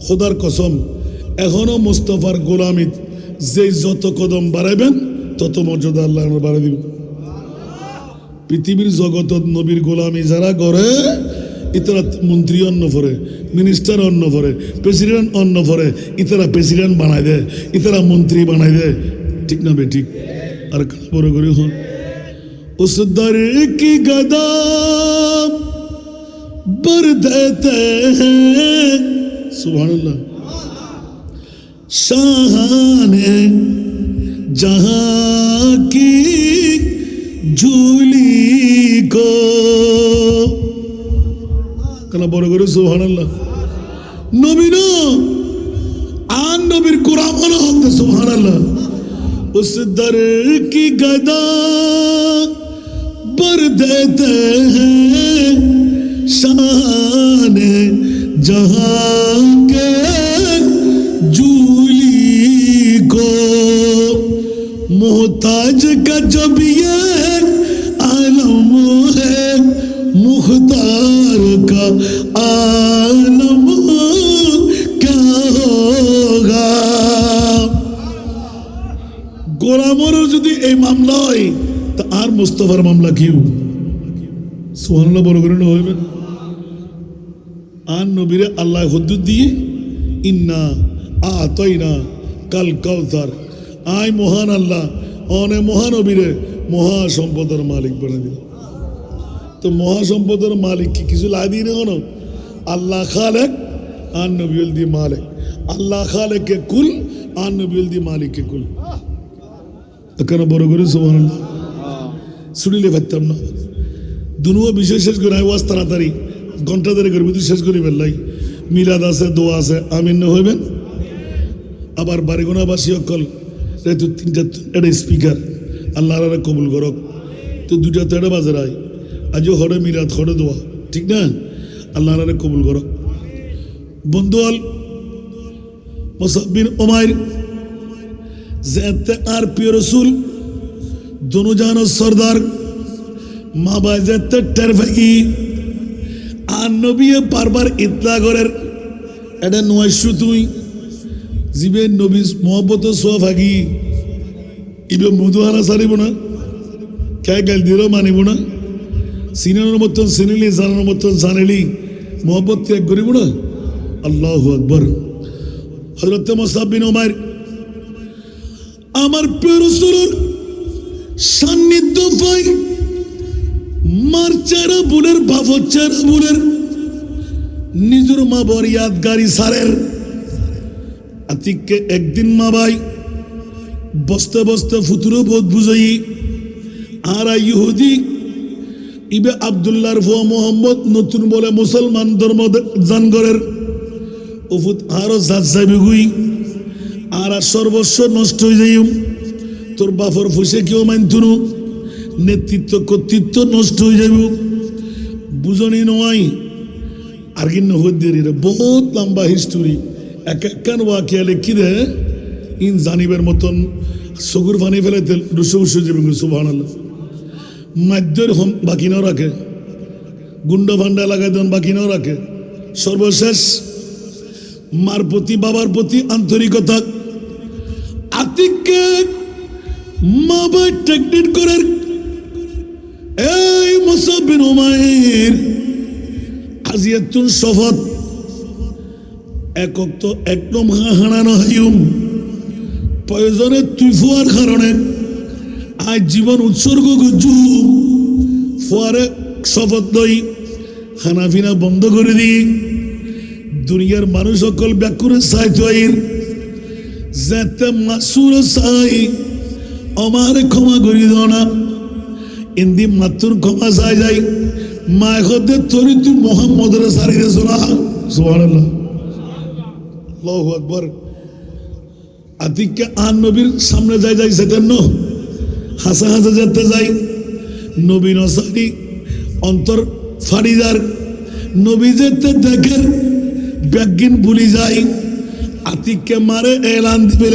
খোদার কসম এখনো মুস্তফার গোলামিত যে যত কদম বাড়াইবেন তত মর্যাদা আল্লাহ বাড়াই দিব পৃথিবীর জগতত নবীর গোলামি যারা করে ইতারা মন্ত্রী অন্য পরে মিনিস্টার অন্য পরে প্রেসিডেন্ট অন্য পরে ইতারা প্রেসিডেন্ট বানাই দেয় ইতারা মন্ত্রী বানাই দেয় ঠিক না বে ঠিক আর বড় করে হন उस दर की गदा बर देते हैं सुभान अल्लाह शाहाने जहां की झूली को कला बोलो करो सुभान अल्लाह नबी नो आन नबीर कुरान बोलो होते सुभान अल्लाह उस दर की गदा बर देते हैं शान जहां के जूली को मोहताज का जब ये आलम है मुख्तार का आलम क्या होगा গোলামর যদি এই মামলা হয় তা আর মুস্তফার মামলা কি সুবহানাল্লাহ বড় করে না হইবে আর নবীরে আল্লাহ হুদ্দুদ দিয়ে ইন্না আতাইনা কাল কাউসার আই মহান আল্লাহ অনে মহানবীরে মহা সম্পদের মালিক বানিয়ে দিল তো মহা সম্পদের মালিক কি কিছু লাই দিয়ে না আল্লাহ খালেক আর নবীল দি মালিক আল্লাহ খালেকে কুল আর নবীল দি মালিককে কুল কেন বড় করে সুবহানাল্লাহ শুনিলে পারতাম না দুনুয়া বিষয় শেষ করে ওয়াজ তাড়াতাড়ি ঘন্টা ধরে করবি তুই শেষ করি বেল্লাই মিলাদ আছে দোয়া আছে আমিন হইবেন আবার বাড়িগোনাবাসী অকল তুই তিনটা এটা স্পিকার আল্লাহ কবুল করক তো দুটা তেড়ে বাজে রায় আজও হরে মিলাদ হরে দোয়া ঠিক না আল্লাহ কবুল করক বন্ধু আল মুসাব বিন উমাইর আর প্রিয় রসুল दोनों जानो सरदार माँ बाजत टेरफागी आन नबी बारबार इतला करेर एडा नोयशु तुई जिबे नबी मोहब्बत सोफागी इबे मुदुहाना सारिबो ना क्या गल दिरो मानिबो ना सिनेनर मतन सिनेली जानर मतन जानेली मोहब्बत त्याग करिबो ना আল্লাহু আকবার হযরত মুসাব বিন উমাইর আমার প্রিয় রাসূলের সান্নিধ্য পাই মার চেহারা বুলের বাবর চেহারা বুলের নিজের মা বর ইয়াদগারি সারের আতিককে একদিন মা ভাই বসতে বসতে ফুতুরো বোধ বুঝাই আর ইহুদি ইবে আব্দুল্লাহর ফো মোহাম্মদ নতুন বলে মুসলমান ধর্ম জানগরের ওফুত আরো জাত যাবি গুই আর সর্বস্ব নষ্ট হয়ে যাই তোর বাপর ফুসে কেউ মানতুনু নেতৃত্ব কর্তৃত্ব নষ্ট হয়ে যাব বুঝনি নয় আর কি নহদ্দের বহুত লম্বা হিস্টোরি এক একখান ওয়াকিয়া লিখি দে ইন জানিবের মতন সগুর পানি ফেলে দুশো উৎসব যাবে সুবহানাল্লাহ মাদ্যের বাকি নাও রাখে গুন্ডা ফান্ডা লাগাই দেন বাকি নাও রাখে সর্বশেষ মার প্রতি বাবার প্রতি আন্তরিকতা আতিককে মা বাবা টেকনিক করার এই মুসাব বিন উমাইর আজিয়াতুন শফাত একক তো একদম হারানো হাইম প্রয়োজনে তুই ফুয়ার কারণে আজ জীবন উৎসর্গ করছু ফুয়ারে শপথ লই খানাফিনা বন্ধ করে দিই দুনিয়ার মানুষ সকল ব্যাকুরে চাই তৈর যেতে মাসুর চাই আমার ক্ষমা করি দাও না ইন্দি মাতুর ক্ষমা চাই যাই মায় হতে তরি তুই মোহাম্মদের সারিয়ে শোনা সুবহানাল্লাহ আল্লাহু আকবার আতিককে আন নবীর সামনে যাই যাই সেটান্ন হাসা হাসা যেতে যাই নবী নসারি অন্তর ফাড়িদার নবী যেতে দেখের ব্যাগিন ভুলি যাই আতিককে মারে এলান দিবে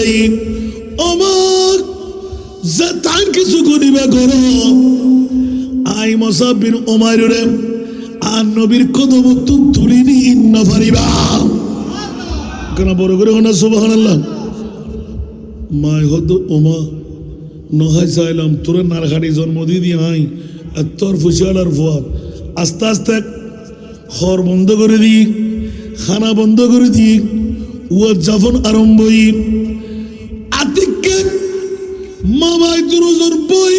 আমার যে তার কিছু করিবে করো আই মুসাব বিন উমাইর রে আর নবীর কদম তুলিনি না পারিবা কেন বড় করে হনা সুবহানাল্লাহ মাই হদ ওমা নহাই চাইলাম তোরে নারখাটি জন্ম দিয়ে দিয়ে আই আর তোর ফুসিয়ালার ফুয়া আস্তে আস্তে ঘর বন্ধ করে দিই খানা বন্ধ করে দিই ও যখন আরম্ভই আতিককে মামাই দুরুজোর বই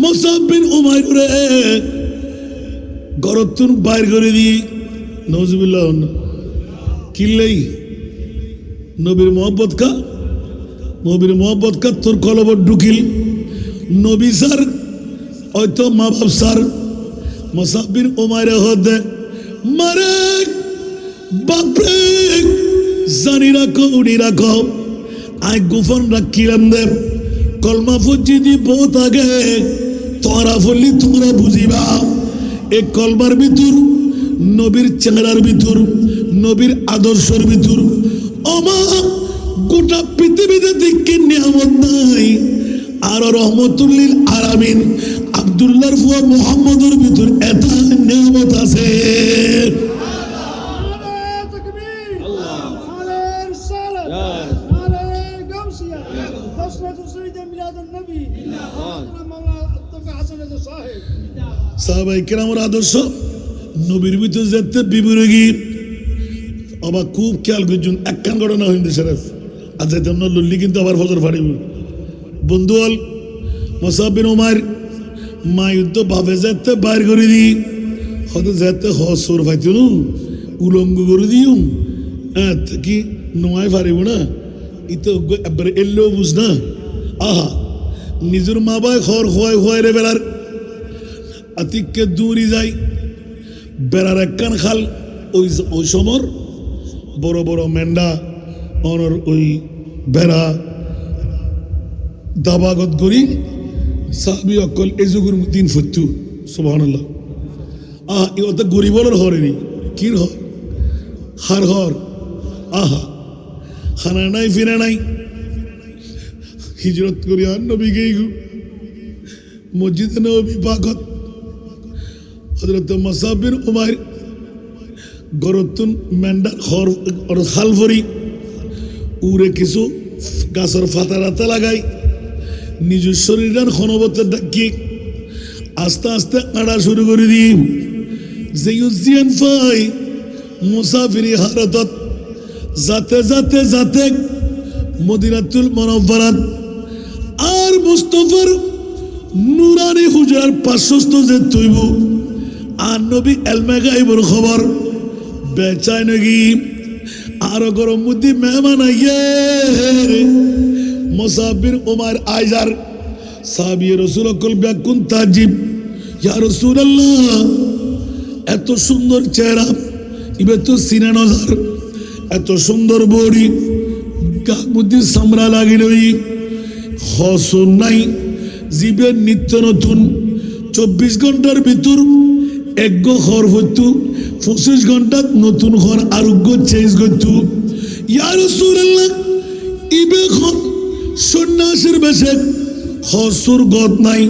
মুসাব বিন উমাইর রে গরতুন বাইর করে দিই নজবিল্লাহ কিল্লেই নবীর মোহব্বত কা তোর কলবর ঢুকিল নবী স্যার হয়তো মা বাপ স্যার মুসাব বিন উমাইর হদে মারে বাপরে জানি রাখো উনি রাখো আই গোপন রাখিলাম দে কলমা ফুজি দি বহুত আগে তোরা বললি তোমরা বুঝিবা এই কলমার ভিতর নবীর চেহারার ভিতর নবীর আদর্শের ভিতর ওমা গোটা পৃথিবীতে দেখে নিয়ামত নাই আর রহমতুল্লিল আলামিন আব্দুল্লাহর ফুয়া মুহাম্মদের ভিতর এত নিয়ামত আছে সাহাবায়ে কেরামের আদর্শ নবীর ভিতর যেতে বিবরগী আবার খুব খেয়াল করছেন একখান ঘটনা হইন শরীফ আজ তেমন লল্লি কিন্তু আবার ফজর ফাড়িব বন্ধু হল মুসাব বিন উমাইর মা যুদ্ধ ভাবে যেতে বাইর করে দিই হয়তো যেতে হসর ফাইত উলঙ্গ করে দিও কি নোয়াই ফারিব না ইতো একবারে এলেও বুঝ না আহা নিজের মা বাই খর খোয়াই খোয়াই রে বেড়ার আতিককে দূরি যাই বেড়ার একখান খাল ওই সমর বড় বড় মেন্ডা অনর ওই বেড়া দাবাগত করি সাহাবি অকল এজুগুর দিন ফুটু সুবহানাল্লাহ অত গরিবলের হরেনি কির হর হার হর আহা খানা নাই ফিরে নাই হিজরত করি আর নবী গেই মসজিদে নবী পাকত হযরত মুসাব বিন উমাইর গরতুন মেন্ডার খর খাল ভরি উড়ে কিছু গাছের ফাতা রাতা লাগাই নিজের শরীরের ক্ষণবতের ডাকি আস্তে আস্তে আড়া শুরু করে দিই যে ইউজিয়ান ফাই মুসাফিরি হারতত যাতে যাতে যাতে মদিনাতুল মুনাওয়ারাত আর মুস্তাফার নুরানি হুজরার পার্শ্বস্থ যে তৈব আর নবী এলমে গাইবর খবর বেচায় নাকি আরো গরম বুদ্ধি মেহমান আইয়ে মুসাব বিন উমাইর আইজার সাহাবী রাসূল কল ব্যাকুন তাজিব ইয়া রাসূলুল্লাহ এত সুন্দর চেহারা ইবে তো সিনা নজর এত সুন্দর বডি গা বুদ্ধি সামরা লাগিলই হসন নাই জীবের নিত্য নতুন 24 ঘন্টার ভিতর এক ঘর হইতো 25 ঘন্টা নতুন ঘর আরোগ্য চেঞ্জ করতো ইয়া রাসূলুল্লাহ ইবে খন সন্ন্যাসীর বেশে হসুর গদ নাই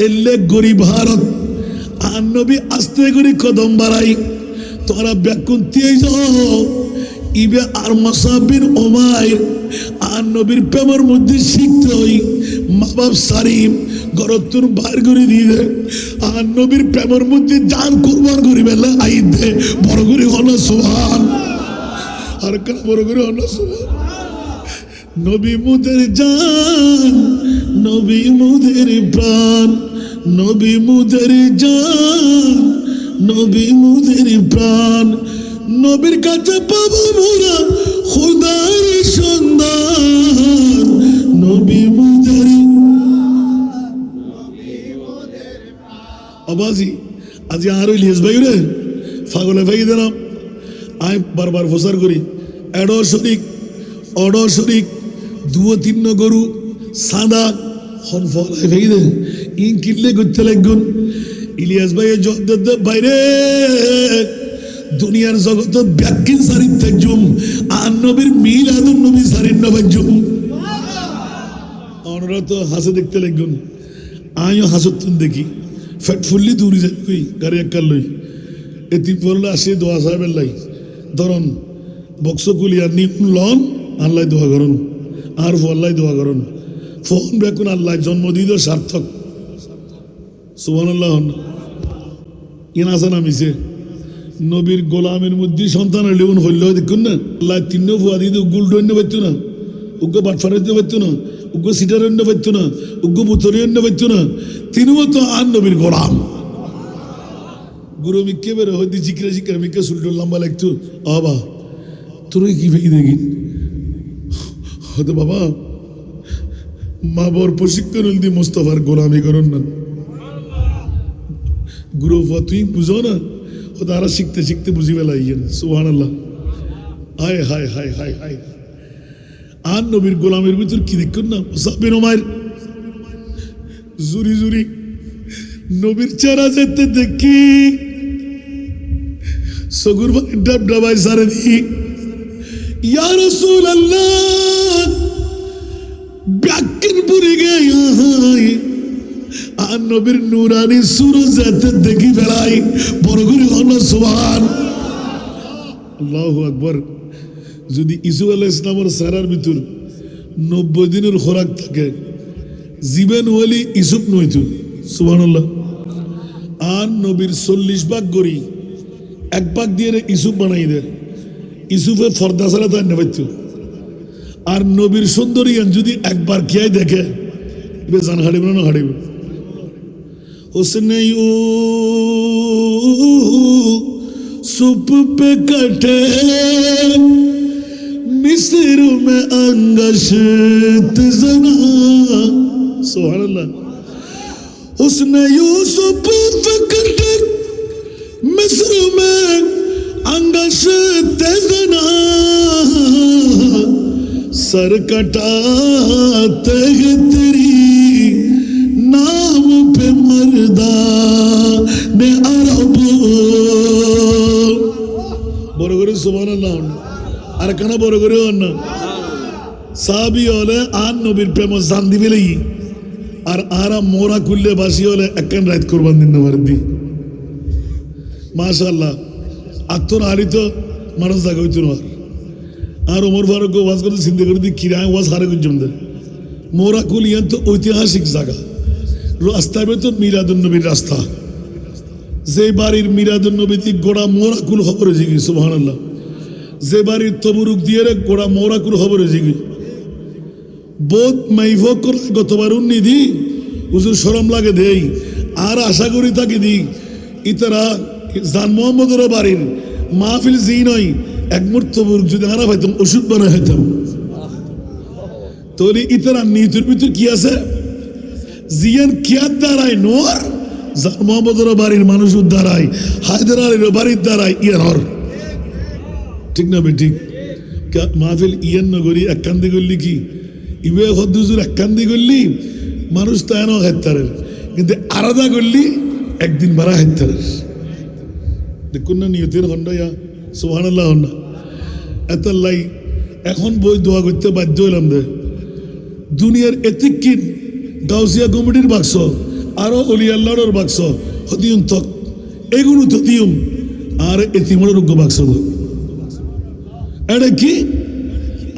এলে গরিব ভারত আর নবী আস্তে করে কদম বাড়াই তোরা ব্যাকুন্তি যাও ইবে আর মুসাব বিন উমাইর আর নবীর প্রেমের মধ্যে শিখতে হই মা বাপ সারিম গরতুর বাইর করে দিয়ে আর নবীর প্রেমের মধ্যে জান কুরবান করি বেলা আই দে বড় করে হলো সুবহান আর কেন বড় করে হলো সুবহান নবী মুদের জান নবী মুদের প্রাণ নবী মুদের জান নবী মুদের প্রাণ নবীর কাছে পাবো মোরা খোদার সন্ধান নবী মুদের আবাজি আজি আর ইলিয়াস ভাই রে পাগলে ভাই দিলাম আই বারবার প্রচার করি এডো শরিক অডো শরিক 2-3 গরু সাদা হন ফলাই ভাই দে ইন কিল্লে করতে লাগুন ইলিয়াস ভাই জগদত বাইরে দুনিয়ার জগত ব্যাকিন সারিত থাকজুম আর নবীর মিলাদুন নবী সারিন নবাজুম আর আপনারা তো হাসে দেখতে লাগবেন, আমিও হাসতুন দেখি ফ্যাট ফুললি দূরে যাই কই গাড়ি এককার লই এটি পড়লে আসে দোয়া সাহেবের লাই ধরন বক্স কুলিয়া নিপুণ লন আল্লাহ দোয়া করুন আর আল্লাহ দোয়া করুন ফোন বেকুন আল্লাহ জন্মদিন সার্থক সুবহানাল্লাহ ইনাসা নামিছে নবীর গোলামের মধ্যে সন্তান লেগুন হইল দেখুন না আল্লাহ তিন ফুয়া দিতে গুলডন্য পাইতো না উগ্র বাটফারেন্য পাইতো না উগ্র সিটারন্য পাইতো না উগ্র বুতরিয়ন্য পাইতো না তিনিও তো আর নবীর গোলাম গুরু মিকে বেরো হইতে জিকরা জিকরা মিকে সুলটুল লম্বা লাগতো আবা তোর কি ভাই দেখি হয়তো বাবা মা বর প্রশিক্ষণ দি মোস্তফার গোলামি করুন না গুরু তুই বুঝো না ও তারা শিখতে শিখতে বুঝি বেলাইয়েন সুবহানাল্লাহ হায় হায় হায় হায় হায় আর নবীর গোলামের ভিতর কি দেখুন না মুসাফির ওমার জুরি জুরি নবীর চেহারা যেতে দেখি সগুর ডাব ডাবাই সারে দি ইয়া রাসূলুল্লাহ ব্যাকিন পুরি গে আর নবীর নুরানি সুরজ যেতে দেখি বেলাই বড় করে হলো সুবহান আল্লাহু আকবার যদি ইসু আলাইহিস সালামের সারার ভিতর 90 দিনের খোরাক থাকে জীবন ওলি ইসুপ নইতো সুবহানাল্লাহ আর নবীর 40 ভাগ গরি এক ভাগ দিয়ে ইসুপ বানাই দে ইসুফে ফর্দা ছাড়া তার নেবাইতো আর নবীর সুন্দরী যদি একবার খেয়াই দেখে এবার জান হারিব না হারিব उसने सुप पे कटे मिस्र में अंगशत जना सुभान अल्लाह उसने यूसुफ पे कटे मिस्र में अंगशत जना सर कटाते तेरी नाम पे मर्दा ने अरब বড় করে সুবহানাল্লাহ আর কেন বড় করে না সাহাবী হলে আর নবীর প্রেম জান দিবে লাগি আর আরা মোরা খুললে বাসি হলে একখান রাত কুরবান দিন না দি মাশাআল্লাহ আত্মর আরি তো মানুষ জায়গা হইতো না আর ওমর ফারুক ওয়াজ করতে চিন্তা করে দি কিরা ওয়াজ হারে গুজম দে মোরা খুল ইয়ান তো ঐতিহাসিক জায়গা রাস্তা তো মিলাদুন নবীর রাস্তা যে বাড়ির মিলাদুন নবীতে গোড়া মোরাকুল খবর হয়েছে কি সুবহানাল্লাহ যে বাড়ির তবরুক দিয়ে গোড়া মোরাকুল খবর হয়েছে কি বোধ মাইফক গতবার উন্নিধি হুজুর শরম লাগে দেই আর আশা করি তাকে দি ইতারা জান মোহাম্মদের বাড়ির মাহফিল জি নয় এক মুহূর্ত তবরুক যদি হারা পাইতাম ওষুধ বানাই হইতাম তাহলে ইতারা নিতুর ভিতর কি আছে জিয়ান কিয়ার দ্বারাই নোর জান মোহাম্মদের বাড়ির মানুষের দ্বারাই হায়দার আলীর বাড়ির দ্বারাই ইয়ার ঠিক না বেঠিক মাহফিল ইয়ান নগরী এক কান্দি করলি কি ইবে হদ্দুজুর এক কান্দি করলি মানুষ তো এন হেত্তারের কিন্তু আলাদা করলি একদিন বারা হেত্তারের দেখুন না নিয়তের হন্ডা সুবহানাল্লাহ হন্ডা এত লাই এখন বই দোয়া করতে বাধ্য হইলাম দে দুনিয়ার এতিকিন গাউসিয়া কমিটির বাক্স আরো অলি আল্লাহর বাক্স হদিউম তক এগুলো তো দিউম আর এতিমর রোগ্য বাক্স এটা কি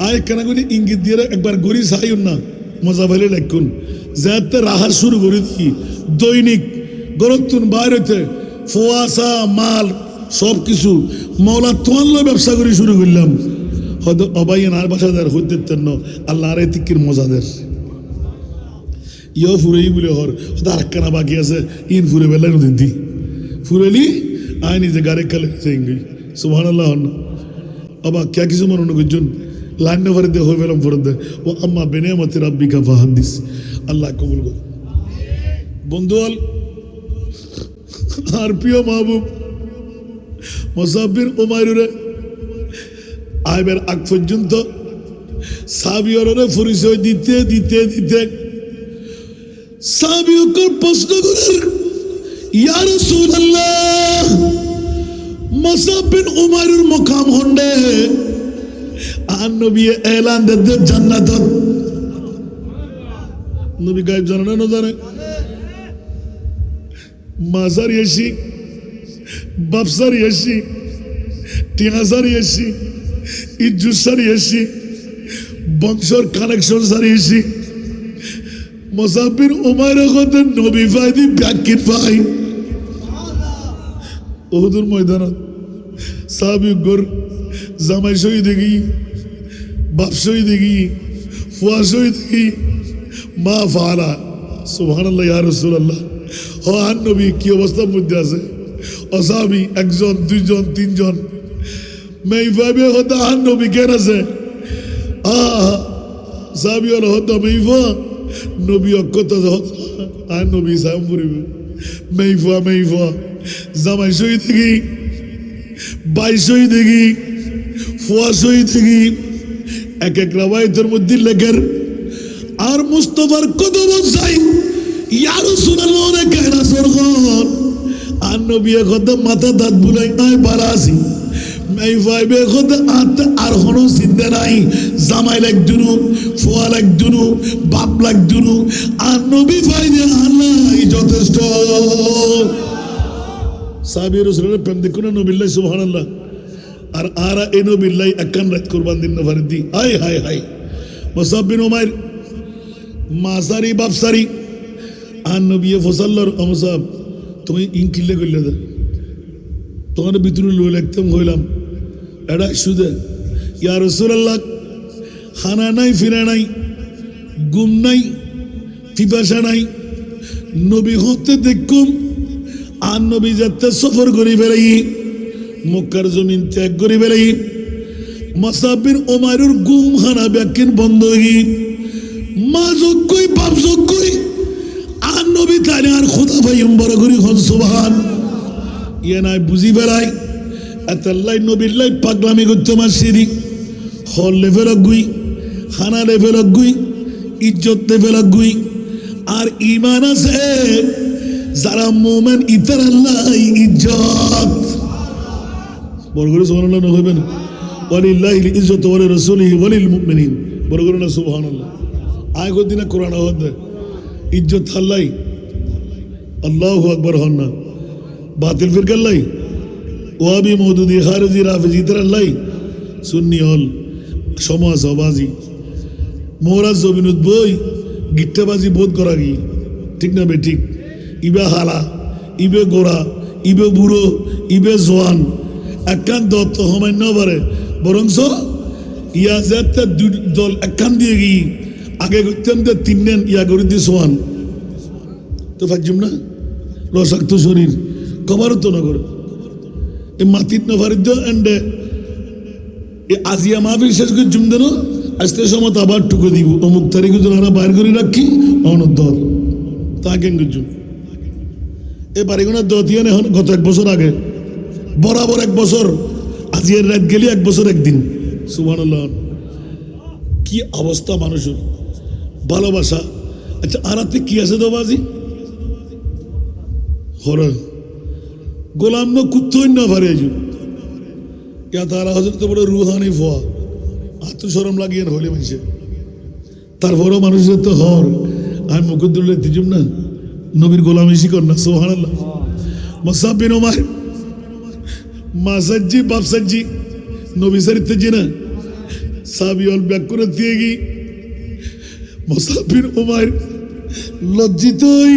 আয় কেন করে ইঙ্গিত দিয়ে একবার গড়ি চাইন না মজা ভাইলে লেখুন যাতে রাহার শুরু করে দিই দৈনিক গরতুন বাইরেতে ফোয়াশা মাল সব কিছু মৌলা তোয়াল্লা ব্যবসা করে শুরু করলাম হয়তো অবাইন আর বাসাদার হইতে আল্লাহ আর এতিকির মজাদের ইয় ফুরেই বলে হর আর একখানা বাকি আছে ইন ফুরে বেলা নদীন দি ফুরেলি আয় নিজে গাড়ি খালে সুবহানাল্লাহ অবাক কে কিছু মনে করছেন লাইন ভরে দে হয়ে গেলাম ফরত দে ও আম্মা বেনে মতে রাব্বিকা ফাহাদিস আল্লাহ কবুল কর বন্ধুয়াল আর প্রিয় মাহবুব মুসাফির উমাইরে আইবের আগ পর্যন্ত সাহাবীয়রে পরিচয় দিতে দিতে দিতে সাহাবীয়কে প্রশ্ন করেন ইয়া রাসূলুল্লাহ মুসাফির উমাইরের মুকাম হন্ডে আর নবী এলান দে জান্নাত নবী গায়েব জানে না জানে মা সারি আসি বাপ সারি আসি টিয়া সারি আসি ইজ্জুত সারি আসি বংশর কানেকশন সারি আসি মুসাফির উমাইরের কথা নবী ফাইদি ব্যাকির ফাই উহুদের ময়দানত সাহাবী গর জামাই শহীদ গি বাপ শহীদ গি ফুয়া শহীদ গি মা ফালা সুবহানাল্লাহ ইয়া রাসূলুল্লাহ ও আন নবী কি অবস্থার মধ্যে আছে অসাহাবী একজন দুইজন তিনজন মেই ভাবে হতা আন নবী কেন আছে সাহাবী হলো হতা মেই ফুয়া নবী অক্ষত আন নবী সালাম করিবে মেই ফুয়া জামাই শহীদ গি বাই শহীদ গি ফুয়া শহীদ গি এক এক রাওয়ায়াতের মধ্যে লেখের আর মুস্তাফার কদম চাই ইয়া রাসূলুল্লাহ রে কেনা সরগন আর নবী কথা মাথা দাঁত বুলাই নাই বারাসি মেই ভাইবে কথা আর হনো চিন্তা নাই জামাই লাগ দুনু ফুয়া লাগ দুনু বাপ লাগ দুনু আর নবী ভাইরে আল্লাহ যথেষ্ট সাহাবী রাসূলের প্রেম দেখুন নবিল্লাহ সুবহানাল্লাহ আর আরা এ নবিল্লাহ একান রাত কুরবান দিন না ফারদি হায় হায় হায় মুসাব বিন উমাইর মাসারি বাপসারি আর নবী ফসল্লার আমসাব তুমি ইনকিলে কইলে দা তোমার ভিতরে লই লাগতাম হইলাম এডা সুদে ইয়া রাসূলুল্লাহ খানা নাই ফিরা নাই গুম নাই পিপাসা নাই নবী হতে দেখুম আর নবী যাতে সফর করি বেড়াই মক্কার জমিন ত্যাগ করি বেড়াই মুসাব বিন উমাইরের গুম খানা ব্যাকিন বন্ধ হই মা যোগ্যই বাপ যোগ্যই আর নবী তারে আর খোদা ভাই বড় করি হন সুবহান ইয়ে নাই বুঝি বেড়াই এতাল্লাই নবীল্লাই পাগলামি করতে মাসিরি হল লেভেল গুই খানা লেভেল গুই ইজ্জত লেভেল গুই আর ইমান আছে যারা মোমেন ইতার আল্লাহ ইজ্জত বড় করে সুবহানাল্লাহ না হইবেন ওয়ালিল্লাহিল ইজ্জত ওয়া লিরাসূলিহি ওয়া লিল মুমিনিন বড় করে না সুবহানাল্লাহ আয় গো দিনা কোরআন হদ ইজ্জত আল্লাহ আল্লাহু আকবার হন না বাতিল ফিরকা আল্লাহ ওয়াবি মওদুদি খারিজি রাফিজি ইতার আল্লাহ সুন্নি হল সমাজ সবাজি মোরাজ জবিনুত বই গিট্টাবাজি বোধ করা গি ঠিক না বে ঠিক ইবে হালা ইবে গোড়া ইবে বুড়ো ইবে জোয়ান একান দত্ত হমান্য পারে বরংস ইয়া যাতে দল একান দিয়ে গি আগে করতাম যে তিনজন ইয়া করে দিয়ে সোয়ান তো ফাকজুম না রসাক্ত শরীর কবারও তো না করে এ মাতিত না ফারিদ এন্ডে এ আজিয়া মাহফিল শেষ করে জুম দেন আসতে সময় আবার টুকে দিব অমুক তারিখে যেন আমরা বাইর করে রাখি অনদর তা কেন জুম এ বাড়িগুনার দতিয়ান এখন গত এক বছর আগে বরাবর এক বছর আজিয়ার রাত গেলি এক বছর একদিন সুবহানাল্লাহ কি অবস্থা মানুষের ভালোবাসা আচ্ছা আরাতে কি আছে তো বাজি হরে গোলাম ন কুত্তই না পারে ইয়া তারা হজরত বড় রুহানি ফোয়া আত্মশরম লাগিয়ে হইলে মানুষে তারপরেও মানুষের তো হর আমি মুকুদ্দুল্লাহ দিজুম না নবীর গোলামি শিকর না সুবহানাল্লাহ মুসাব বিন উমাইর মা সাজ্জি বাপ সাজ্জি নবী চরিত্র জিনা সাহাবী অল ব্যাক করে দিয়ে গি মুসাব বিন উমাইর লজ্জিত হই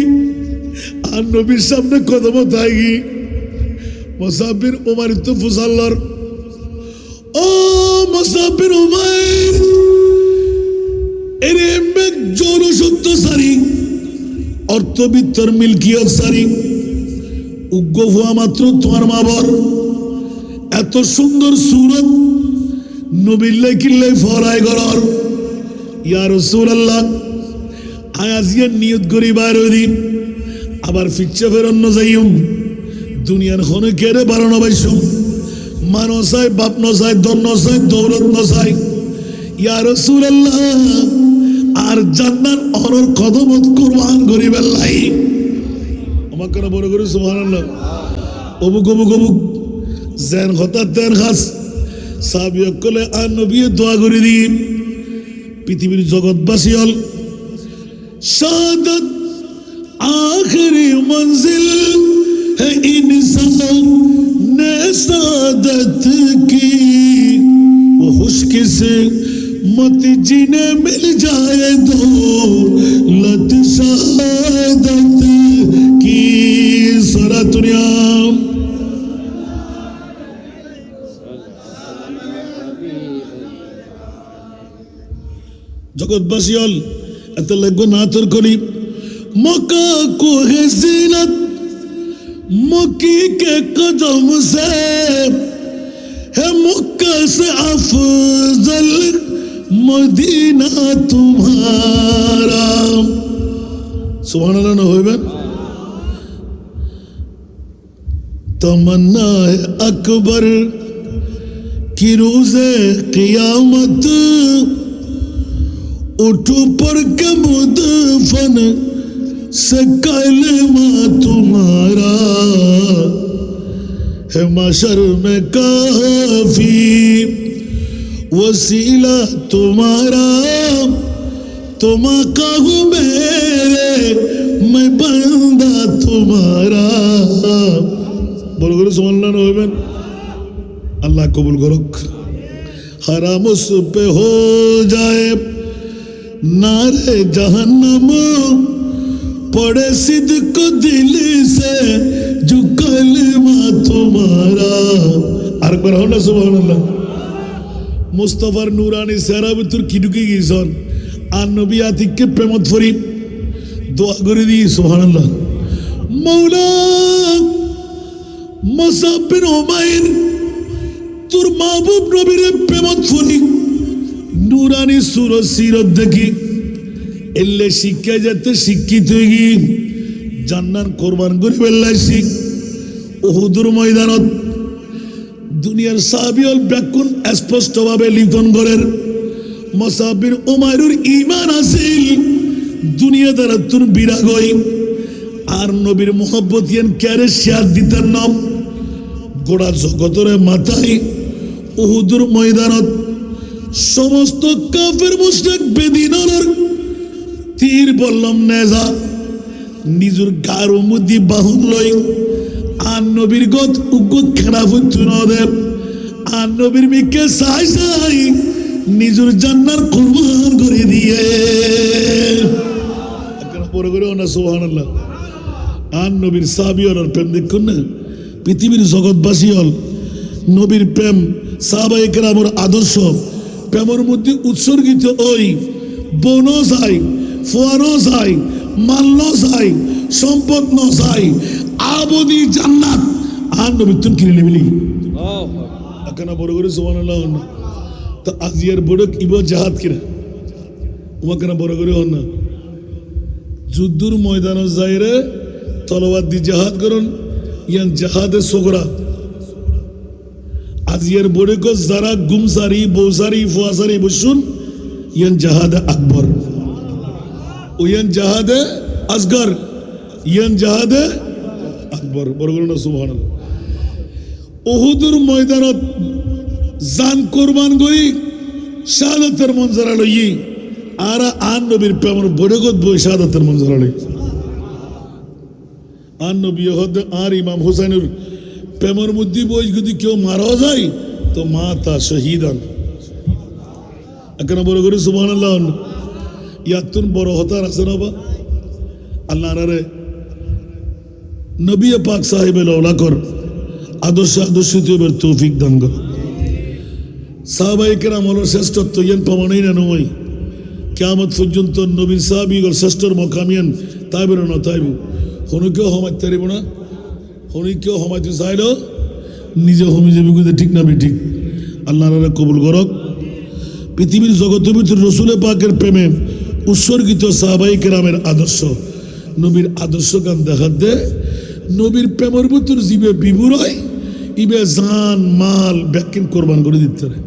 আর নবীর সামনে কদম তাই গি মুসাব বিন উমাইর তো ফুসাল্লার ও মুসাব বিন উমাইর এর এমবে জনসত্য সারি অর্থবিত্তর মিল্কিয়ত সারি উগ্র হওয়া মাত্র তোমার মাবর এত সুন্দর সুরত নবিল্লাই কিল্লাই ফরাই গরর ইয়া রাসূলুল্লাহ আয়াজিয়া নিয়ত করি বাইর হইম আবার ফিচ্ছা ফেরন যাইম দুনিয়ার হনে কেড়ে বাড়ানো বাইসুম মানো চাই বাপ নচাই দন নচাই দৌলত নচাই ইয়া রাসূলুল্লাহ আর জান্নাত অনর কদমত কুরবান করি বেলাই আমার কেন বড় করে সুবহানাল্লাহ অবুক অবুক অবুক জেন হঠাৎ দেন খাস সাহাবী সকলে আর নবী দোয়া করে দি পৃথিবীর জগৎবাসী হল शहादत आखिरी मंजिल है इंसान ने सादत की वो खुशकी से मत जीने मिल जाए दो लत शहादत की सारा दुनिया जगतवासी हल एत लगभग ना तोर करी मक्का को है जीनत मक्की के कदम से है मक्का से अफजल मदीना तुम्हारा सुभान अल्लाह ना होइबेन तमन्ना है अकबर की रोज़े क़ियामत उठो पर के मुदफन से कलमा तुम्हारा है माशर में काफी वसीला तुम्हारा तुम कहूँ मेरे मैं बंदा तुम्हारा बोलो करो सुभान अल्लाह होइबेन अल्लाह कबूल करुक हराम उस पे हो जाए नारे जहन्नम पड़े सिद्क दिल से जो कलमा तुम्हारा আর বার হন না সুবহানাল্লাহ মুস্তাফার নুরানি সেরা ভিতর কি ঢুকে গিয়েছেন আর নবী আতিককে প্রেমত ফরি দোয়া করে দি সুবহানাল্লাহ মাওলা মুসাব বিন উমাইর তোর মাহবুব নবীর প্রেমত ফরি নুরানি সুরত সিরত দেখি এলে শিক্ষা যেতে শিক্ষিত হয়ে গিয়ে জান্নার কোরবান করে বেল্লাই শিখ উহুদের ময়দানত দুনিয়ার সাহাবীল ব্যাকুল স্পষ্টভাবে লিখন করেন মুসাব বিন উমাইরের ঈমান আছিল দুনিয়া দ্বারা তোর বিরাগ হই আর নবীর মোহব্বত ইয়ান ক্যারে শেয়ার দিতেন নাম গোড়া জগতের মাথায় উহুদের ময়দানত সমস্ত কাফের মুশরিক বেদিনের তীর বললাম নেজা নিজের গার মধ্যে বাহন লই আর নবীর গত উগ্র খেলা ফুটু নদেব আর নবীর মিকে সাই সাই নিজের জান্নার কুরবান করে দিয়ে এখন পরে করে না সুবহানাল্লাহ আর নবীর সাহাবী আর প্রেম দেখুন না পৃথিবীর জগৎবাসী হল নবীর প্রেম সাহাবায়ে কেরামের আদর্শ প্রেমের মধ্যে উৎসর্গিত ওই বনো চাই ফুয়ানো চাই মাল্য চাই সম্পদ ন চাই আবদি জান্নাত আর নবীর তুন কিনে নেবিলি কেন বড় করে সুবহানাল্লাহ হন তো আজিয়ার বড়ক ইব জাহাদ কিনা উমা কেন বড় করে হন না যুদ্ধর ময়দান যাইরে তলোয়ার দি জাহাদ করুন ইয়ান জাহাদে সোগরা আজিয়ার বড়ক যারা গুমসারি বৌসারি ফুয়াসারি বসুন ইয়ান জাহাদে আকবর ইয়ান জাহাদে আসগর ইয়ান জাহাদে আকবর বড় করে না সুবহানাল্লাহ উহুদের ময়দানত জান কুরবান করি শাহাদাতের মঞ্জরা লই আর আন নবীর প্রেমের বড়গত বই শাহাদাতের মঞ্জরা লই আন নবী হদ আর ইমাম হুসাইনের প্রেমের মধ্যে বই যদি কেউ মারা যায় তো মাতা শহীদান এখন বড় করে সুবহানাল্লাহ ইয়াতুন বড় হতার আছে না বা আল্লাহ রে নবী পাক সাহেবের ওলা কর আদর্শিত তৌফিক দান কর সাহাবায়ে কেরাম হলো শ্রেষ্ঠত্ব ইয়ান প্রমাণই না নয় কিয়ামত পর্যন্ত নবীর সাহাবীগণ শ্রেষ্ঠর মকামিয়ান তাইবের না তাইব হনুকেও হমাইতে পারিব না হনুকেও হমাইতে চাইল নিজে হমি যাবি কিন্তু ঠিক না ঠিক আল্লাহ কবুল করক পৃথিবীর জগতের ভিতরে রসুল পাকের প্রেমে উৎসর্গিত সাহাবায়ে কেরামের আদর্শ নবীর আদর্শ গান দেখাতে নবীর প্রেমের ভিতর জীবে বিভোর হয় ইবে জান মাল ব্যাকিন কোরবান করে দিতে পারে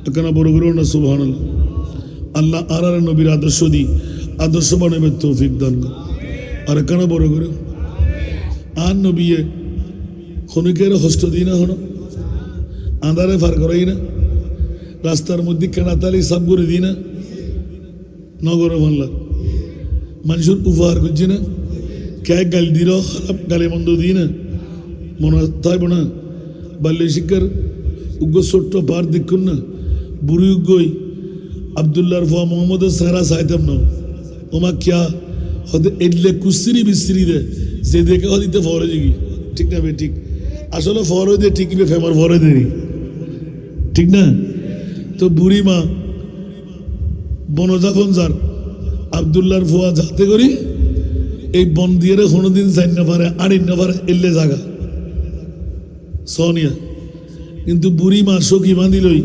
এখানে বড় করে না সুবহানাল্লাহ আল্লাহ আর নবীর আদর্শ দি আদর্শ বানাবে তৌফিক দান করে আর এখানে বড় করে আর নবী হনুকের হস্ত দিই না হনো আন্ধারে ফার করাই না রাস্তার মধ্যে কেনাতালি সাব করে দিই না নগরে বাংলা মানুষের উপহার করছি না কে গাল দিল খারাপ গালে মন্দ দিই না মনে থাকবো না বাল্য শিক্ষার উগ্র ছোট্ট পার দেখুন না বুড়ি উগ্গই আবদুল্লাহর ফুয়া মোহাম্মদের সারা চাইতাম না ওমা কিয়া হতে এডলে কুস্তিরি বিস্তিরি দে যে দেখে হদিতে ফরে জিগি ঠিক না বে ঠিক আসলে ফরে দে ঠিকই বে ফেমার ফরে দেরি ঠিক না তো বুড়ি মা বনজাফন যার আবদুল্লাহর ফুয়া যাতে করি এই বন দিয়ে কোনোদিন যাই না পারে আড়িন না পারে এলে জাগা সোনিয়া কিন্তু বুড়ি মা সখী বাঁধিলই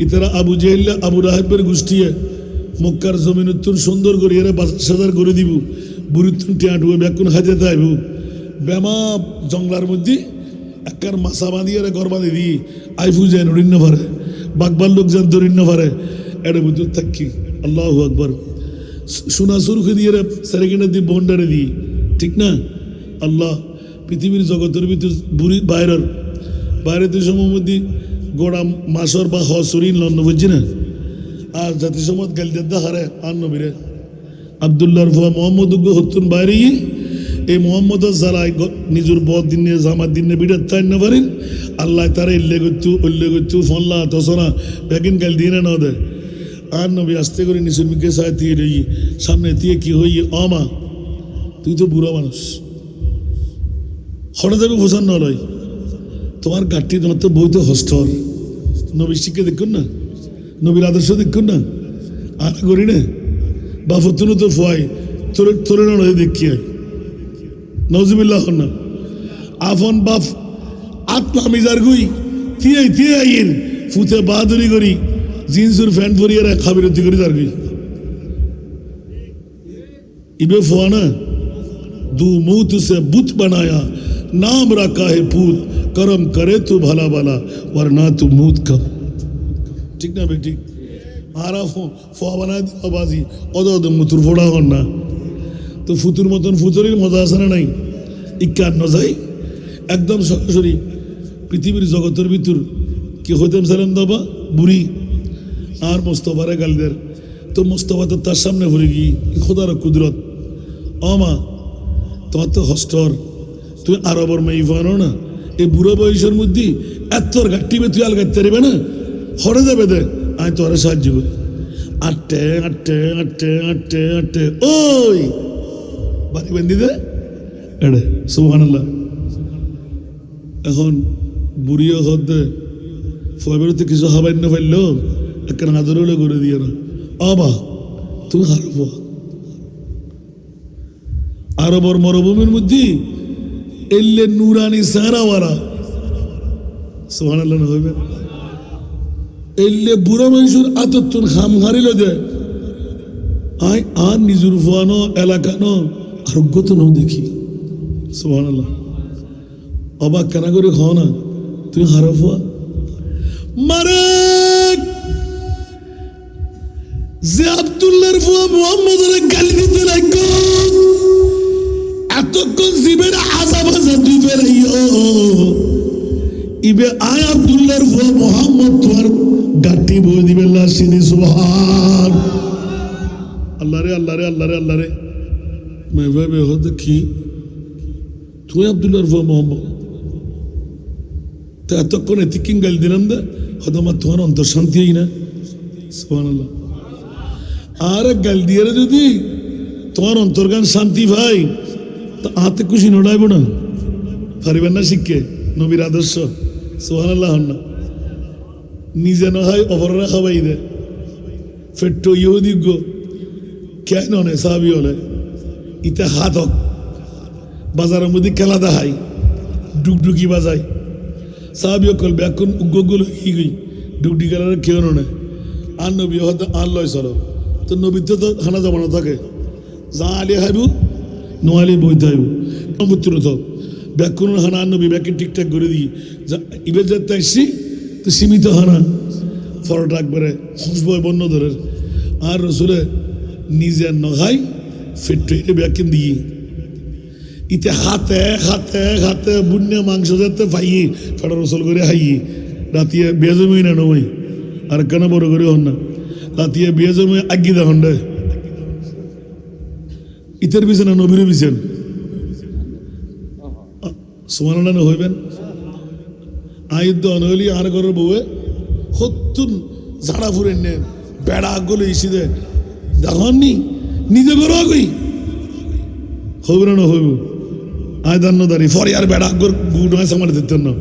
ইতারা আবু জেহেল্লা আবু রাহেবের গোষ্ঠীয়ে মক্কার জমিন উত্তর সুন্দর করে এরা বাজার সাজার করে দিব বুড়ি তুন টিয়াটুয়ে ব্যাকুন হাজাতে আইব ব্যামা জঙ্গলার মধ্যে একার মাছা বাঁধিয়ে ঘর বাঁধি দিই আইফু যায় নড়িন্ন পারে বাগবার লোক যান দরিন্ন পারে এটা বুঝুর থাকি আল্লাহ আকবর সোনা সুরুখে দিয়ে সেরেকেন্ডার দিয়ে বন্ডারে দিই ঠিক না আল্লাহ পৃথিবীর জগতের ভিতর বুড়ি বাইরের সময় মধ্যে গোড়া মাসর বা হসরিন লন্ন বুঝছি না আর জাতিসম্মত গালিদার হারে আর নবীরে আবদুল্লাহর ফুয়া মোহাম্মদ উগ্র হত্যুন বাইরে এই মোহাম্মদ যারাই নিজের বদ দিনে জামার দিনে বিড়ার তাই না পারেন আল্লাহ তারা ইল্লে করতু ফল্লা তসনা ব্যাগিন গাল দিয়ে না দেয় আর নবী আস্তে করে নিচের মুখে সায় দিয়ে রই সামনে দিয়ে কি হই অমা তুই তো বুড়ো মানুষ হঠাৎ যাবে বোঝান নয় তোমার গাঠটি তোমার তো বইতে হস্টর নবীর শিক্ষা দেখুন না নবীর আদর্শ দেখুন না আর করি না বা ফতুন তো ফোয়াই তোরে নয় দেখি নজিবুল্লাহ না আফন বাপ আত্মা মিজার গুই তিয়ে আইন ফুতে বাহাদুরি করি জিন্সুর ফ্যান পরিয়ে খাবিরতি করি তার গুই इबे फुआना दू मूत से बुत बनाया नाम रखा है पूत करम करे तो भला भला वरना तू मूत कम ठीक ना बेटी आरा फुआ बना दिया बाजी ओदो ओदो मुतुर फोड़ा होना तो ফুতুর মতন ফুতুরের মজা আছে না নাই ইকার নজাই একদম সরাসরি পৃথিবীর জগতের ভিতর কি হইতাম সালাম দাবা বুড়ি আর মোস্তফারে গালদের তো মোস্তফা তো তার সামনে ভরে গিয়ে খোদার কুদরত অমা তোমার তো হস্টর তুই আরবর মেয়ে ফানো না এই বুড়ো বয়সের মধ্যে এতর গাট্টিবে তুই আল গাইতে পারবে না হরে যাবে দে আমি তোরে সাহায্য করি আটটে আটটে আটটে আটটে আটটে ওই বাড়ি বেঁধি দে এড়ে সুবহানাল্লাহ এখন বুড়িও হতে ফয়েবেরতে কিছু হবাই না পারলো একটা আদর হলে করে দিয়ে না অবা তুমি হারব আরবর মরুভূমির মধ্যে এলে নুরানি সারাওয়ারা সুবহানাল্লাহ হইবে এলে বুড়া মানুষের আতত্তন খাম হারিল দে আই আর নিজুর ফুয়ানো এলাকানো আরোগ্য তো ন দেখি সুবহানাল্লাহ অবাক কেনা করে খাও না তুই হারো ফুয়া মারে যে আব্দুল্লাহর ফুয়া মুহাম্মদের গালি দিতে লাগলো এতক্ষণ জীবের আযাব আযাব দিবে ইবে আয় আব্দুল্লাহর ফুয়া মুহাম্মদ তোমার গাটি বই দিবে লাসিনি সুবহান আল্লাহ রে আল্লাহ রে আল্লাহ রে আল্লাহ রে मैं वे हो देखी তুই আব্দুল্লাহর ফুয়া মুহাম্মদ তো এতক্ষণ এতিকিং গালি দিলাম দে হয়তো আমার তোমার অন্তর শান্তি হই না সুবহানাল্লাহ আর গাল দিয়ে যদি তোমার অন্তর্গান শান্তি ভাই তা হাতে খুশি নড়াইব না পারিবেন না শিখকে নবীর আদর্শ সুবহানাল্লাহ না নিজে না হয় অপররা খাবাই দে ফেট্টো ইহুদি গো কেন নে সাহাবি হলে ইতে হাত হোক বাজারের মধ্যে খেলা দেখাই ডুকডুকি বাজাই সাহাবি কল ব্যাকুন উগ্গুলো ই গই ডুকডুকি খেলার কেউ নে আর নবী হয়তো আর লয় চলো তো নবীতে তো খানা জমানো থাকে যা আলি খাইব নোয়ালি বইতে আইব পুত্র তো ব্যাকুন হানা আর নবী ব্যাকে ঠিকঠাক করে দিই যা ইবে যাতে আসছি তো সীমিত হানা ফরটা একবারে খুশবো বন্য ধরে আর রসুলে নিজে নখাই ফেটে ব্যাকিন দিয়ে ইতে হাতে হাতে হাতে বুন্য মাংস যাতে পাইয়ে ফেটা রসল করে হাইয়ে রাতিয়ে বেজমই না নই আর কেন বড় করে হন না রাতিয়ে বিয়ে জমে আগি দেখুন রে ইতের পিছনে নবীর পিছন সুবহানাল্লাহ হইবেন আয়ুদ্ধ অনহলি আর ঘরের বউয়ে সত্তর ঝাড়া ফুরেন নে বেড়া গলে ইসি দে দেখনি নিজে ঘর আগই হইব না হইব আয় দান্ন দাঁড়ি ফরে আর বেড়া গর গুড হয় সামার দিতেন না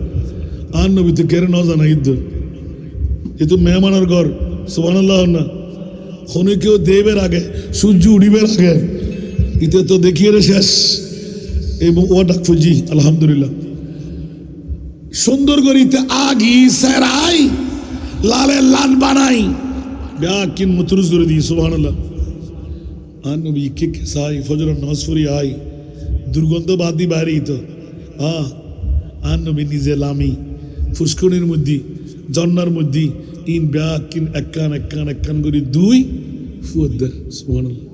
আর নবী তো কেড়ে ন জানা ইদ্দ এ তো মেহমানের ঘর সুবহানাল্লাহ না কোনো কেউ দেবের আগে সূর্য উড়িবের আগে ইতে তো দেখিয়ে রে শেষ এবং ও ডাক ফুজি আলহামদুলিল্লাহ সুন্দর করিতে আগি সেরাই লালে লাল বানাই ব্যাকিন মুতরুজ করে দিই সুবহানাল্লাহ আর নবী কে সাই ফজর নামাজ পড়ি আই দুর্গন্ধ বাদি বাইরেই তো আর নবী নিজে লামি ফুসকুনির মধ্যে জন্নার মধ্যে ইন ব্যাকিন একান একান একান করি দুই ফুয়াদ দে সুবহানাল্লাহ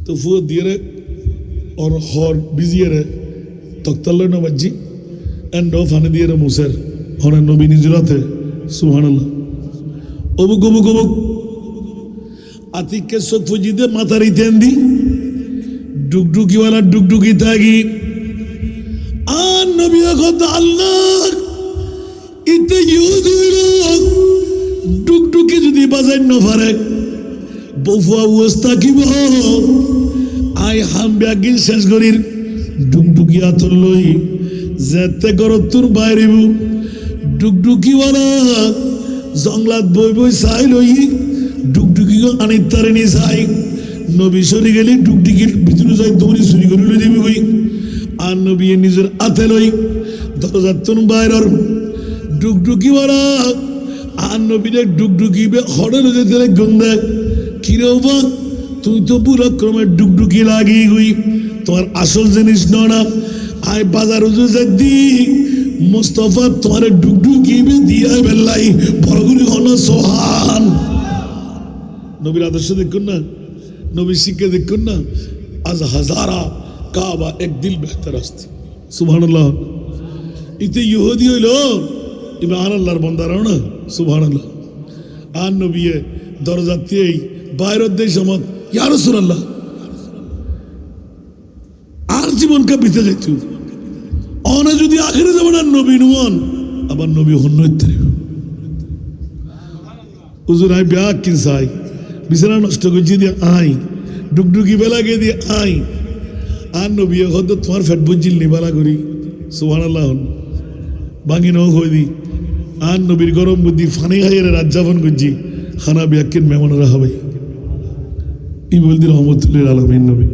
তো ফুয়াদ দিয়ে और हर बिजिए तख्ताल नबाजी एंड फाने दिए मुसर हर नबी निजराते सुबहानाल्लाह अबुक अबुक अबुक आतिक के सोक फुजिदे मातारी तेंदी डुगडुगी वाला डुगडुगी तागी आन नबी खुद अल्लाह इते यूदी लोग डुगडुगी जुदी बाज़ार न फरे बुफा वस्ता की बो আই হাম ব্যাগিন শেষ করির ডুগডুগি আতর লই যেতে গরতুর বাইরেব ডুগডুগিওয়ালা জংলাত বই বই চাই লই ডুগডুগি আনিত তারে নি চাই নবী সরি গেলে ডুগডুগির ভিতরে যাই দৌড়ি চুরি করে লই দিবি কই আর নবী নিজের হাতে লই দরজার তুন বাইরের ডুগডুগিওয়ালা আর নবীরে ডুগডুগি বে হড়ে লই দিলে গন্ধে কিরবা তুই তো পুরো ক্রমে ডুগডুগি লাগিয়ে গুই তোমার আসল জিনিস না আয় বাজার দি মুস্তফা তোমার ডুগডুগি দিয়া বেল্লাই বড়গুলি হন সোহান নবীর আদর্শ দেখুন না নবীর শিক্ষা দেখুন না আজ হাজারা কাবা এক দিল বেহতর আসতে সুবহানাল্লাহ ইতে ইহুদি হইল ইমান আল্লাহর বন্দার না সুবহানাল্লাহ আর নবী দরজাতেই বাইরের দেশ সমত ইয়া রাসূলুল্লাহ আর জীবন কাঁপিতে যাইত অনে যদি আখেরে জামানার নবী নুন আবার নবী হন্য ইত্যাদি হুজুর আই ব্যাগ কিনসাই বিছানা নষ্ট করছি দিয়ে আই ডুগডুগি বেলা গিয়ে দিয়ে আই আর নবী হয়তো তোমার ফেট বুঝিল নিবালা করি সুবহানাল্লাহ ভাঙি নখ হয়ে দি আর নবীর গরম বুদ্ধি ফানি খাইয়ে রাত যাপন করছি খানা ব্যাগকিন মেহমানরা হবে ই বলদি রহমতুল্লাহ আলামিন নবী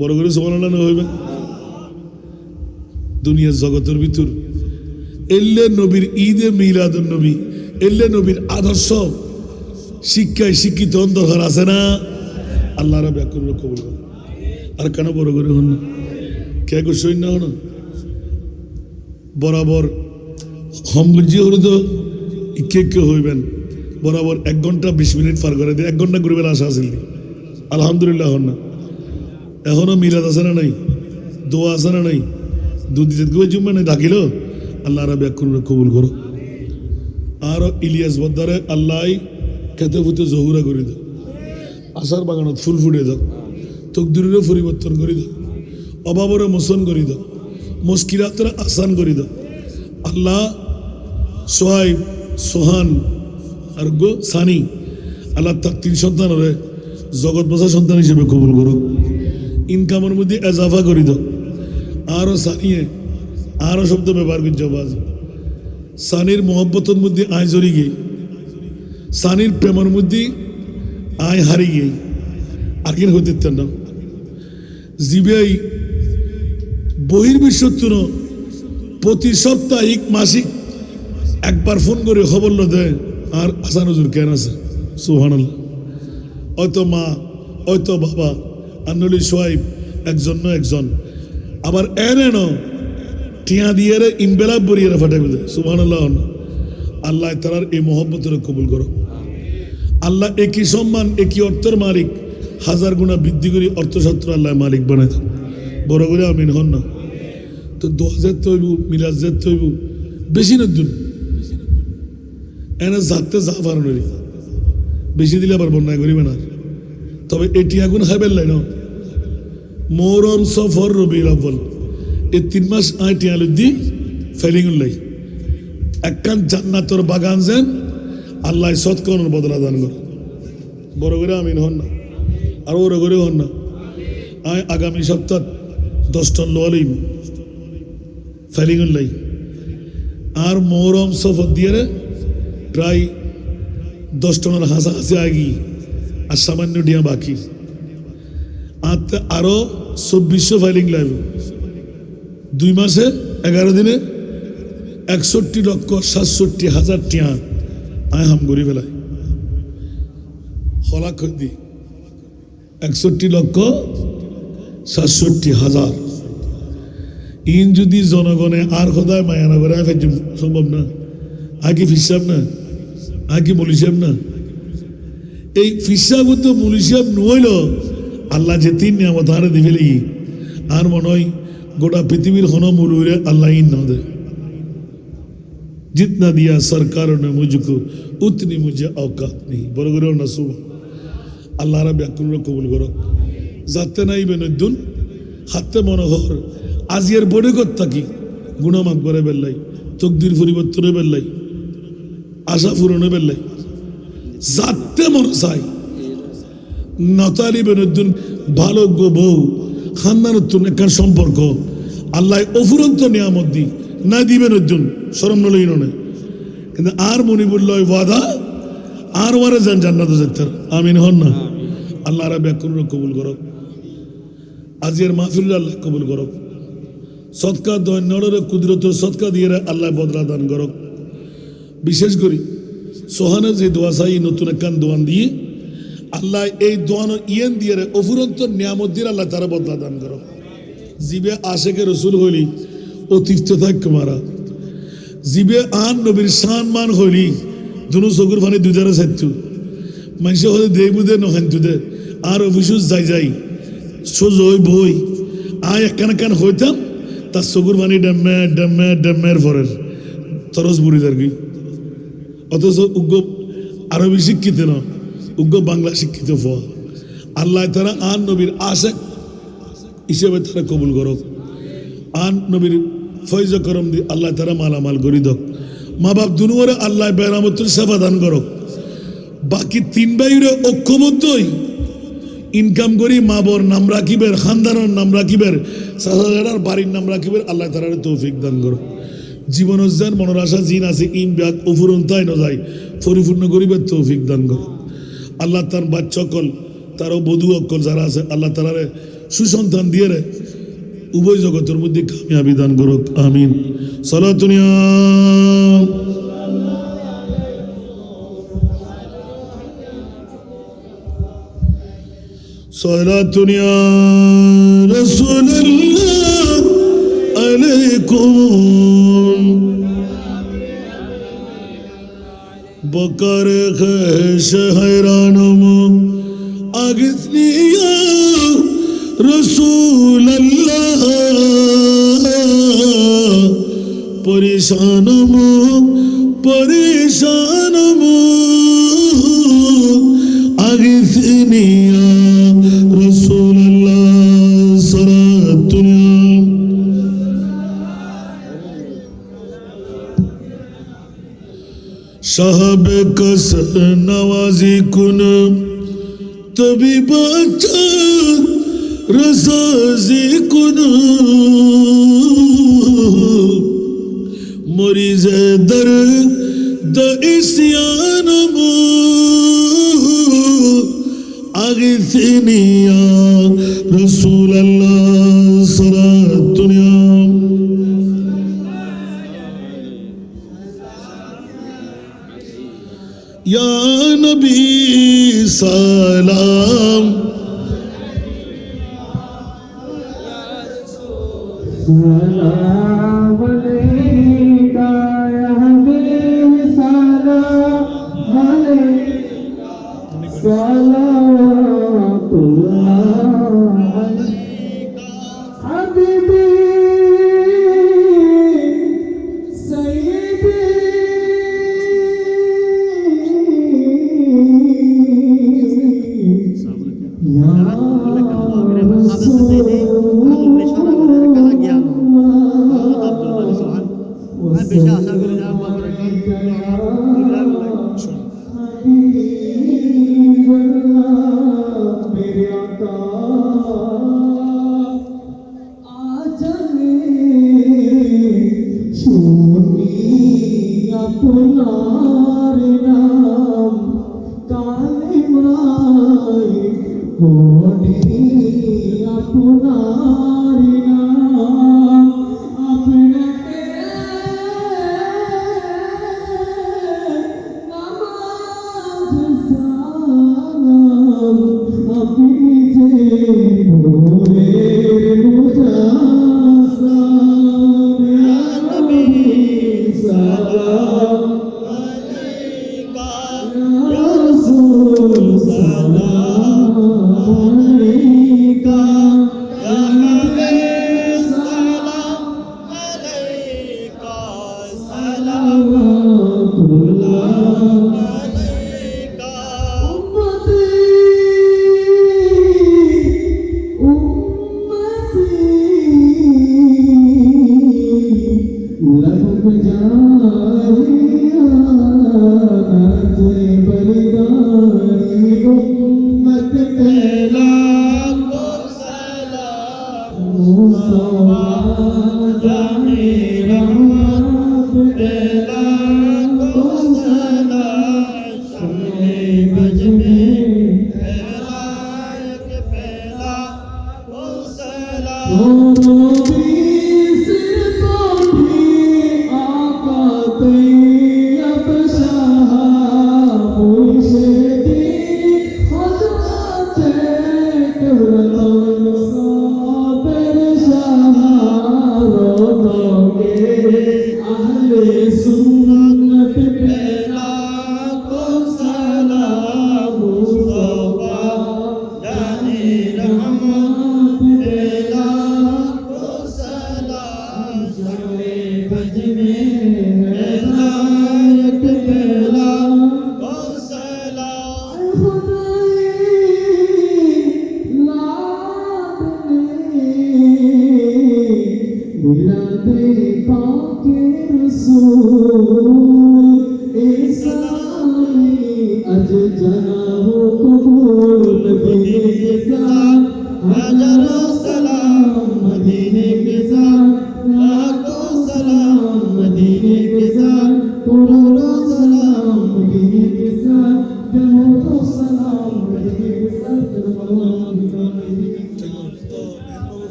বড় করে সুবহানাল্লাহ না হইবে দুনিয়ার জগতের ভিতর এল্লে নবীর ঈদে মিলাদুন নবী এল্লে নবীর আদর্শ শিক্ষায় শিক্ষিত অন্তর আছে না আল্লাহ রাব্বুল আলামিন কবুল করে আর কেন বড় করে হন না কে কো সৈন্য হন বরাবর হমগজি হরদ কে হইবেন বরাবর 1 ঘন্টা 20 মিনিট পার করে দিয়ে 1 ঘন্টা ঘুরে বেলা আসা আসিল আলহামদুলিল্লাহ হন না এখনো মিলাদ আছে না নাই দোয়া আছে না নাই দুদিন গুয়ে জুম্মা নাই ডাকিল আল্লাহ রাব্বুল আলামিন কবুল করো আর ইলিয়াস বদ্দারে আল্লাহ খেতে ফুতে জহুরা করে দাও আশার বাগানত ফুল ফুটে দাও তকদিরেরও পরিবর্তন করে দাও অভাবরে মোচন করে দাও মুশকিলাতের আসান করে দাও আল্লাহ সোহাইব সোহান আর গো সানি আল্লাহ তার 3 সন্তান হবে জগৎ বসা সন্তান হিসেবে কবুল করো ইনকামের মধ্যে এজাফা করে দাও আরও সানিয়ে আরও শব্দ ব্যবহার করছে বাজ সানির মোহব্বতের মধ্যে আয় জড়ি গিয়ে সানির প্রেমের মধ্যে আয় হারি গিয়ে আর কি হইতে না জিবিআই বহির্বিশ্বত্তর প্রতি সাপ্তাহিক মাসিক একবার ফোন করে খবর দেয় আর হাসান হুজুর কেন আছে সুবহানাল্লাহ হয়তো মা হয়তো বাবা আন্নলি সোহাইব একজন না একজন আবার এন টিয়া দিয়ে ইনবেলাপ বরিয়ে ফাটাই দেয় সুবহানাল্লাহ আল্লাহ তাআলার এই মহব্বতের কবুল করো আল্লাহ একই সম্মান একই অর্থের মালিক 1000 গুণা বৃদ্ধি করে অর্থশাস্ত্র আল্লাহ মালিক বানাই দাও বড় করে আমিন হন না তো 2000 তৈব মিলাদ তৈব বেশি না দুন এনে যাতে যা পারেন বেশি দিলে আবার বন্যায় করিবে না তবে এটি এখন খাইবেন লাইন মহরম সফর রবিউল আউয়াল এই 3 মাস আইটি আলুদ্দি ফেলিং লাই একখান জান্নাতর বাগান যেন আল্লাহ সৎকরণের বদলা দান করে বড় করে আমিন হন না আর ওরা করে হন না আগামী সপ্তাহ 10 টন লোয়ালিম ফেলিং লাই আর মহরম সফর দিয়ে প্রায় 10 টনের হাসাহাসি আগি আর সামান্য ডিয়া বাকি আরো 2400 ফাইলিং লাগবে 2 মাসে 11 দিনে 61,67,000 টিয়া আয় হাম গরি ফেলাই হলা দি 61,67,000 ইন যদি জনগণে আর খোদায় মায়া না করে সম্ভব না আগে ফিসাব না আগে মলিসাব না এই ফিসাব তো মলিসাব নইল আল্লাহ যে 3 নিয়ামত আরে দিবে লাগি আর মনে হয় গোটা পৃথিবীর হন মূল্যে আল্লাহ ইন না দে जितना दिया सरकारों ने मुझको उतनी मुझे औकात नहीं বড় করে না সুবহান আল্লাহ রাব্বি আকুল কবুল করো যাতে নাই বেনদুন হাতে মনোহর আজিয়ের বড় কথা কি গুনাহ মাফ করে বেল্লাই তকদির পরিবর্তনে বেল্লাই আশা পূরণে বেল্লাই যাতে মন চাই নতালি বেনদুন ভালো গো বউ খানদানত্ব একটা সম্পর্ক আল্লাহ অফুরন্ত নিয়ামত দি না দিবেন অর্জুন শরম নলই নয় কিন্তু আর মনিবুল্লাহ ওয়াদা আর ওয়ারে যান জান্নাত যেতে আমিন হন না আল্লাহ রাব্বি আকুল কবুল করো আজির মাহফিল আল্লাহ কবুল করো সদকা দৈন্যরে কুদরতের সদকা দিয়ে আল্লাহ বদলা দান করো বিশেষ করে সোহানে যে দোয়া চাই নতুন একখান দোয়ান দিয়ে আল্লাহ এই দোয়ানো ইয়েন দিয়ে অফুরন্ত নিয়ামত দিয়ে আল্লাহ তারা বদলা দান করো জিবে আশেকে রসুল হইলি অতীর্থ থাক মারা জিবে আন নবীর শান মান হইলি দুনো চকুর ফানি দুধারে চাইতু মানুষে হলে দে বুধে নখান্তু দে আর অফিসুস যাই সোজই বই আয় একখান হইতাম তার চকুর ফানি ডেমের ফরের তরস বুড়িদার কি অথচ উগ্র আরবি শিক্ষিত না উগ্র বাংলা শিক্ষিত ফোয়া আল্লাহ তারা আন নবীর আশেক হিসেবে তারা কবুল করক আন নবীর ফয়জ করম দি আল্লাহ তারা মালামাল করি দক মা বাপ দুনুরে আল্লাহ বেরামতুল সেবা দান করক বাকি 3 ভাইরে ঐক্যবদ্ধই ইনকাম করি মা বর নাম রাখিবের খানদানের নাম রাখিবের সাসাগাড়ার বাড়ির নাম রাখিবের আল্লাহ তারার তৌফিক দান করো জীবন উজ্জান মনের আশা জিন আছে ইন ব্যাগ অফুরন্তায় ন যায় পরিপূর্ণ করিবের তৌফিক দান করো আল্লাহ তার বাচ্চা অকল তারও বধূ অকল যারা আছে আল্লাহ তারারে সুসন্তান দিয়ে রে উভয় জগতের মধ্যে কামিয়াবি দান করুক আমিন সালাতুনিয়া সালাতুনিয়া রাসূলুল্লাহ আলাইকুম বকর খেশ hayranum আগিসনিয়া रसूल अल्लाह परेशानम अगिसनिया रसूल अल्लाह सरातुनिया साहब कस नवाजी कुन तभी बचा रसाजी कुन मरीज दर्द इस्यानम आगिसनिया रसूल अल्लाह सरातुनिया या नबी सलाम सलाम अलैका या हबीब सलाम अलैका सलावतुल्लाह अलैका हबीबी सय्यदी मुस्तफा जाने रहमत तेरा को सदा शम्मे बज में हैरायत पहला को सदा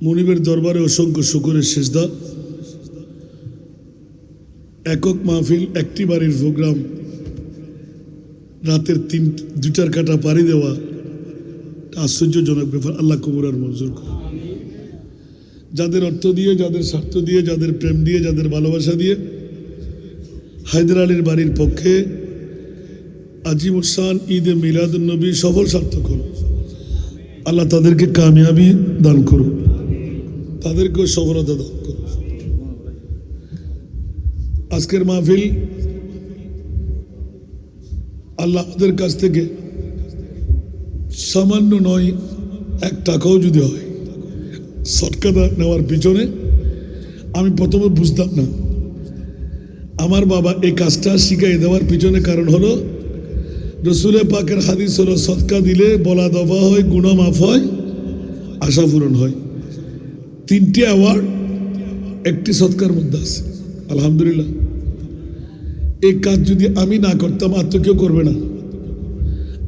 মুনিবের দরবারে অসংখ্য শুকরের সিজদা। একক মাহফিল, একটি বাড়ির প্রোগ্রাম, রাতের 2টার কাটা পাড়ি দেওয়া আশ্চর্যজনক ব্যাপার। আল্লাহ কবুল আর মঞ্জুর করে। যাদের অর্থ দিয়ে, যাদের স্বার্থ দিয়ে, যাদের প্রেম দিয়ে, যাদের ভালোবাসা দিয়ে হায়দার আলীর বাড়ির পক্ষে আজিমুসান ঈদে মিলাদুন্নবী সফল সার্থক হল। আল্লাহ তাদেরকে কামিয়াবি দান করুন, তাদেরকেও সফলতা দান করুন। আজকের মাহফিল আল্লাহ আমাদের কাছ থেকে সামান্য নয়, 1 টাকাও যদি হয় সৎকাদা নেওয়ার পিছনে আমি প্রথমে বুঝতাম না। আমার বাবা এই কাজটা শিখাই দেওয়ার পিছনে কারণ হলো রসুলে পাকের হাদিস হলো সৎকা দিলে বলা দফা হয়, গুনাহ মাফ হয়, আশা পূরণ হয়। 3টি অ্যাওয়ার্ড একটি সৎকার মধ্যে আছে। আলহামদুলিল্লাহ, এই কাজ যদি আমি না করতাম আর তো কেউ করবে না।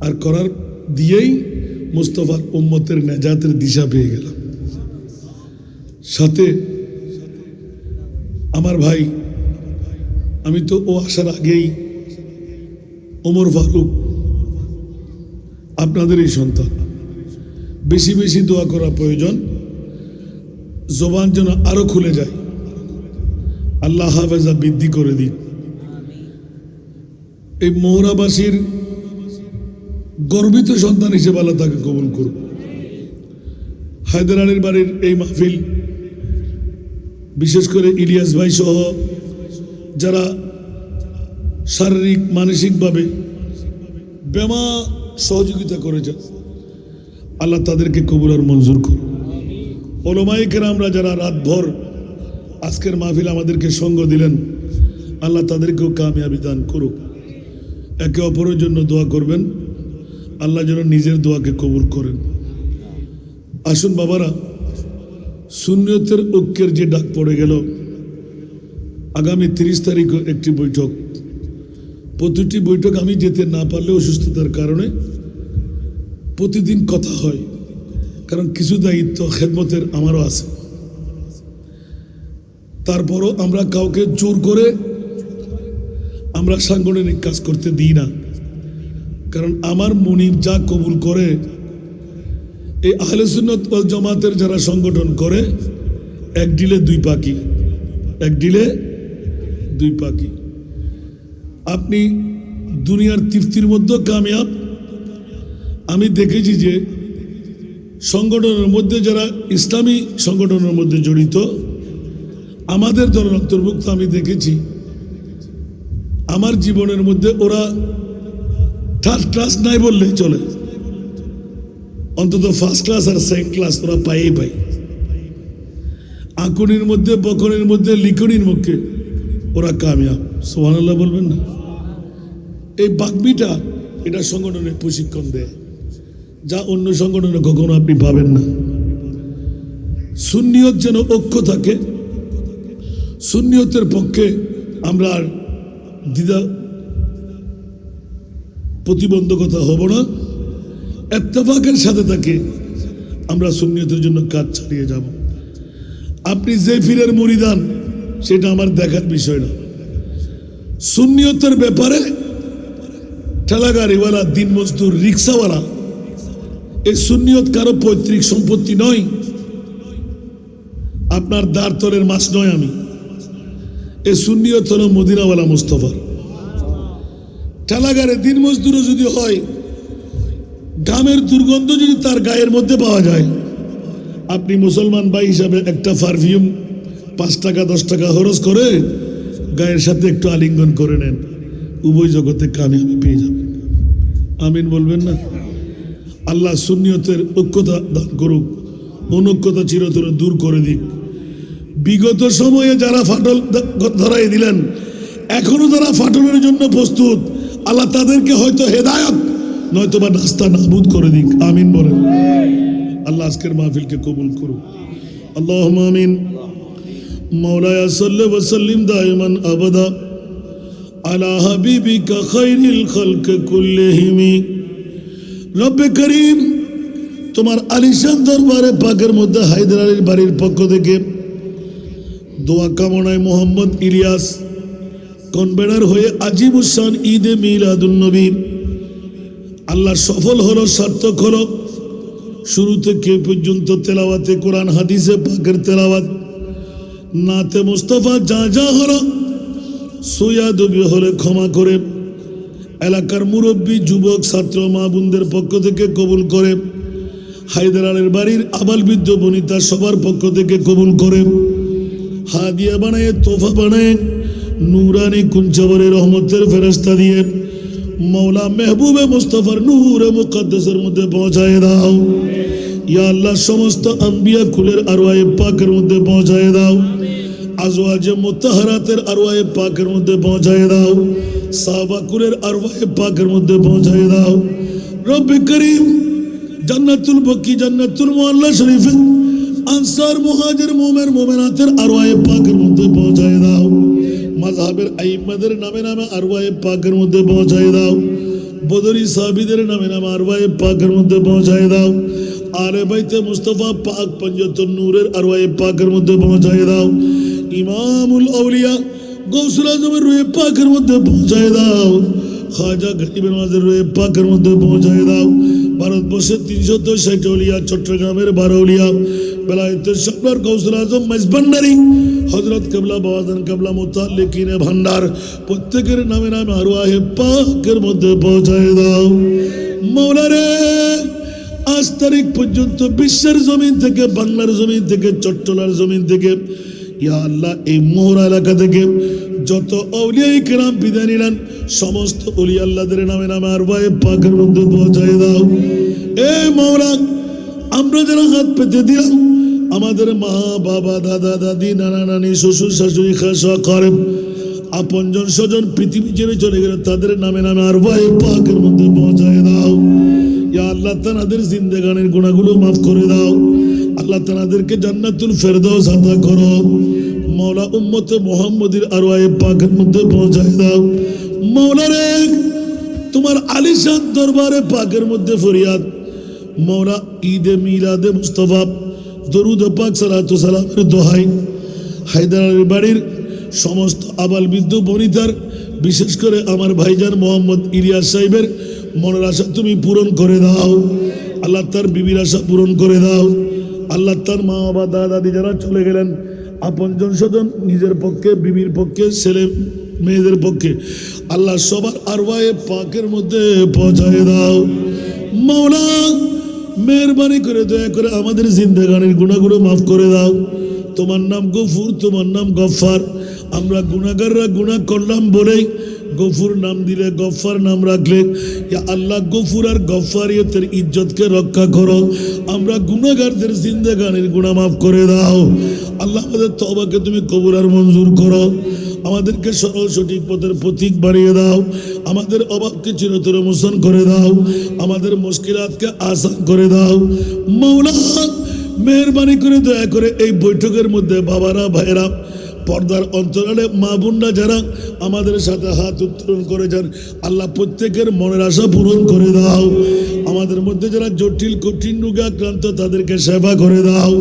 আর করার দিয়েই মুস্তফার উম্মতের নেজাতের দিশা পেয়ে গেলাম। সাথে আমার ভাই, আমি তো ও আসার আগেই ওমর ফারুক আপনাদের এই সন্তান, বেশি বেশি দোয়া করা প্রয়োজন, জবান যেন আরো খুলে যায়। আল্লাহ হাফেজা বৃদ্ধি করে দিন। এই মোহরাবাসীর গর্বিত সন্তান হিসেবে আল্লাহ তাকে কবুল করুন। হায়দার আলীর বাড়ির এই মাহফিল, বিশেষ করে ইলিয়াস ভাই সহ যারা শারীরিক মানসিকভাবে বেমা সহযোগিতা করেছেন, আল্লাহ তাদেরকে কবুল আর মঞ্জুর করুন। ওলামায়ে কেরামরা যারা রাতভর আজকের মাহফিল আমাদেরকে সঙ্গ দিলেন, আল্লাহ তাদেরকেও কামিয়াবি দান করুক। একে অপরের জন্য দোয়া করবেন, আল্লাহ যেন নিজের দোয়াকে কবুল করেন। আসুন বাবারা, সুন্নিয়তের ঐক্যের যে ডাক পড়ে গেল, আগামী 30 তারিখ একটি বৈঠক। প্রতিটি বৈঠক আমি যেতে না পারলে অসুস্থতার কারণে প্রতিদিন কথা হয়, কারণ কিছু দায়িত্ব খেদমতের আমারও আছে। তারপরও আমরা কাউকে জোর করে আমরা সাংগঠনিক কাজ করতে দিই না, কারণ আমার মুনিব যা কবুল করে, এই আহলে সুন্নাত ওয়াল জামাতের যারা সংগঠন করে, 1 ডিলে 2 পাখি, 1 ডিলে 2 পাখি। আপনি দুনিয়ার তৃপ্তির মধ্যে কামিয়াব। আমি দেখেছি যে সংগঠনের মধ্যে যারা ইসলামী সংগঠনের মধ্যে জড়িত, আমাদের দলের অন্তর্ভুক্ত, আমি দেখেছি আমার জীবনের মধ্যে ওরা থার্ড ক্লাস নাই বললেই চলে, অন্তত ফার্স্ট ক্লাস আর সেকেন্ড ক্লাস ওরা পাই। আঁকুনির মধ্যে, বকনের মধ্যে, লিখনির মুখে ওরা কামিয়াব। সুবহানাল্লাহ বলবেন না? এই বাগ্মিটা এটা সংগঠনে প্রশিক্ষণ দেয়, যা অন্য সংগঠনে কখনো আপনি পাবেন না। সুন্নিয়ত যেন ঐক্য থাকে, সুন্নিয়তের পক্ষে আমরা আর দ্বিধা প্রতিবন্ধকতা হব না, ইত্তেফাকের সাথে থাকে আমরা সুন্নিয়তের জন্য কাজ চালিয়ে যাব। আপনি যে ফিরের মুরিদান সেটা আমার দেখার বিষয় না। সুন্নিয়তের ব্যাপারে ঠেলাগাড়িওয়ালা, দিন মজদুর, রিক্সাওয়ালা, এই সুন্নিয়ত কারো পৈতৃক সম্পত্তি নয়, আপনার দাঁড়তলের মাছ নয়। আমি এই সুন্নিয়ত হলো মদিনাওয়ালা মুস্তফার। ঠেলাগাড়ে দিন মজদুরও যদি হয়, গামের দুর্গন্ধ যদি তার গায়ের মধ্যে পাওয়া যায়, আপনি মুসলমান ভাই হিসাবে একটা পারফিউম 5 টাকা 10 টাকা খরচ করে গায়ের সাথে একটু আলিঙ্গন করে নেন, উভয় জগতে কামিয়াবি পেয়ে যাবেন। আমিন বলবেন না? আল্লাহ সুন্নিয়তের ঐক্যতা দান করুক, অনৈক্যতা চিরতরে দূর করে দিক। বিগত সময়ে যারা ফাটল ধরাই দিলেন, এখনো যারা ফাটলের জন্য প্রস্তুত, আল্লাহ তাদেরকে হয়তো হেদায়ত নয়তোবা নাস্তা নাবুদ করে দিক। আমিন বলেন। আল্লাহ আজকের মাহফিলকে কবুল করুক। আল্লাহুম্মা আমিন। মাওলায়া সাল্লি ওয়া সাল্লিম দাইমান আবাদা আলা হাবিবিকা খায়রিল খালক কুল্লিহিম। রব্বে করিম, তোমার আলিশান দরবারে পাকের মধ্যে হায়দার আলীর বাড়ির পক্ষ থেকে দোয়া কামনায় মোহাম্মদ ইলিয়াস কনভেনার হয়ে আজিমুসান ঈদে মিলাদুন নবী আল্লাহ সফল হলো, সার্থক হলো। শুরু থেকে পর্যন্ত তেলাওয়াতে কোরআন, হাদিসে পাকের তেলাওয়াত, নাতে মুস্তাফা যা যা হলো, সৈয়াদবি হলে ক্ষমা করে এলাকার মুরব্বী, যুবক, ছাত্র, মা বোনদের পক্ষ থেকে কবুল করে, হায়দার আলীর বাড়ির আবাল বৃদ্ধ বনিতা সবার পক্ষ থেকে কবুল করে, হাদিয়া বানায়, তোফা বানায়, নূরানি কুঞ্চবরে রহমতের ফেরেশতা দিয়ে মৌলা মেহবুবে মুস্তাফার নূরে মুকদ্দাসের মধ্যে পৌঁছায় দাও। ইয়া আল্লাহ, সমস্ত আম্বিয়া কুলের আরওয়ায়ে পাকের মধ্যে পৌঁছায় দাও। আজওয়াজে মুতাহহারাতের আরওয়ায়ে পাকের মধ্যে পৌঁছায় দাও। সাহাবা কুলের আরওয়ায়ে পাকের মধ্যে পৌঁছায় দাও। রব্বে করিম, জান্নাতুল বকি, জান্নাতুল মুআল্লা শরীফে আনসার, মুহাজির, মুমিন, মুমিনাতের আরওয়ায়ে পাকের মধ্যে পৌঁছায় দাও। মাযহাবের আইম্মাদের নামে নামে আরওয়ায়ে পাকের মধ্যে পৌঁছায় দাও। বদরি সাহাবীদের নামে নামে আরওয়ায়ে পাকের মধ্যে পৌঁছায় দাও। আলে বাইতে মুস্তাফা পাক পঞ্জতন নূরের আরওয়ায়ে পাকের মধ্যে পৌঁছায় দাও। ইমামুল আউলিয়া গৌসুল আজমের রূহে পাকের মধ্যে পৌঁছায় দাও। খাজা গরিবের মাঝের রূহে পাকের মধ্যে পৌঁছায় দাও। ভারতবর্ষের 360 আউলিয়া, চট্টগ্রামের 12 আউলিয়া, বেলায়েতের সরদার গৌসুল আজম মেজবান্ডারি হযরত কেবলা বাওয়াজান কেবলা মুতাল্লিকিনে ভান্ডার, প্রত্যেকের নামে নামে আরওয়াহে পাকের মধ্যে পৌঁছায় দাও। মাওলা রে, 5 তারিখ পর্যন্ত বিশ্বের জমিন থেকে, বাংলার জমিন থেকে, চট্টলার জমিন থেকে, ইয়া আল্লাহ এই মোহরা এলাকা থেকে যত আউলিয়ায়ে কেরাম বিদায় নিলেন, সমস্ত ওলি আল্লাহদের নামে নামে আরওয়াহে পাকের মধ্যে পৌঁছায় দাও। এ মাওলা, আমরা যারা হাত পেতে দিলাম, আমাদের মা বাবা, দাদা দাদি, নানা নানি, শ্বশুর শাশুড়ি, খাসা করেব, আপনজন স্বজন পৃথিবী ছেড়ে চলে গেলে তাদের নামে নামে আরওয়াহে পাকের মধ্যে পৌঁছায় দাও। ইয়া আল্লাহ, তাদের জিন্দেগানির গুনাহগুলো মাফ করে দাও। আল্লাহ, তাদেরকে জান্নাতুল ফেরদাউস আতা করো। মাওলা, উম্মতে মুহাম্মদীর আরওয়াহে পাকের মধ্যে পৌঁছায় দাও। মাওলা রে, তোমার আলিশান দরবারে পাকের মধ্যে ফরিয়াদ, মাওলা ঈদে মিলাদে মুস্তাফা দরুদ পাক সালাতু সালামের দোহাই, হায়দার আলীর বাড়ির সমস্ত আবাল বৃদ্ধ বনিতার, বিশেষ করে আমার ভাইজান মোহাম্মদ ইলিয়াস সাহেবের মনের আশা তুমি পূরণ করে দাও। আল্লাহ, তার বিবির আশা পূরণ করে দাও। আল্লাহ, তার মা বাবা, দাদা দাদি যারা চলে গেলেন, আপনজন স্বজন, নিজের পক্ষে, বিবির পক্ষে, ছেলে মেয়েদের পক্ষে, আল্লাহ সবার আরওয়াহে পাকের মধ্যে পৌঁছায় দাও। মাওলা, মেহরবানি করে দয়া করে আমাদের জিন্দেগানির গুনাহগুলো মাফ করে দাও। তোমার নাম গফুর, তোমার নাম গফফার। আমরা গুনাহগাররা গুনাহ করলাম বলেই গফুর নাম দিলে, গফফার নাম রাখলে, ইয়া আল্লাহ গফুর আর গফফারিয়তের ইজ্জতকে রক্ষা করো। আমরা গুনাহগারদের জিন্দেগানির গুনাহ মাফ করে দাও। আল্লাহ, আমাদের তওবাকে তুমি কবুল আর মঞ্জুর করো। আমাদেরকে সরল সঠিক পথের প্রতীক বানিয়ে দাও, আমাদের অভাবকে চিরতরে মোচন করে দাও, আমাদের মুশকিলাতকে আসান করে দাও। মাওলা মেহেরবানি করে দয়া করে এই বৈঠকের মধ্যে বাবারা ভাইরা পর্দার অন্তরালে মা বোনরা যারা আমাদের সাথে হাত উত্তোলন করে যান, আল্লাহ প্রত্যেকের মনের আশা পূরণ করে দাও। আমাদের মধ্যে যারা জটিল কঠিন রোগে আক্রান্ত তাদেরকে সেবা করে দাও,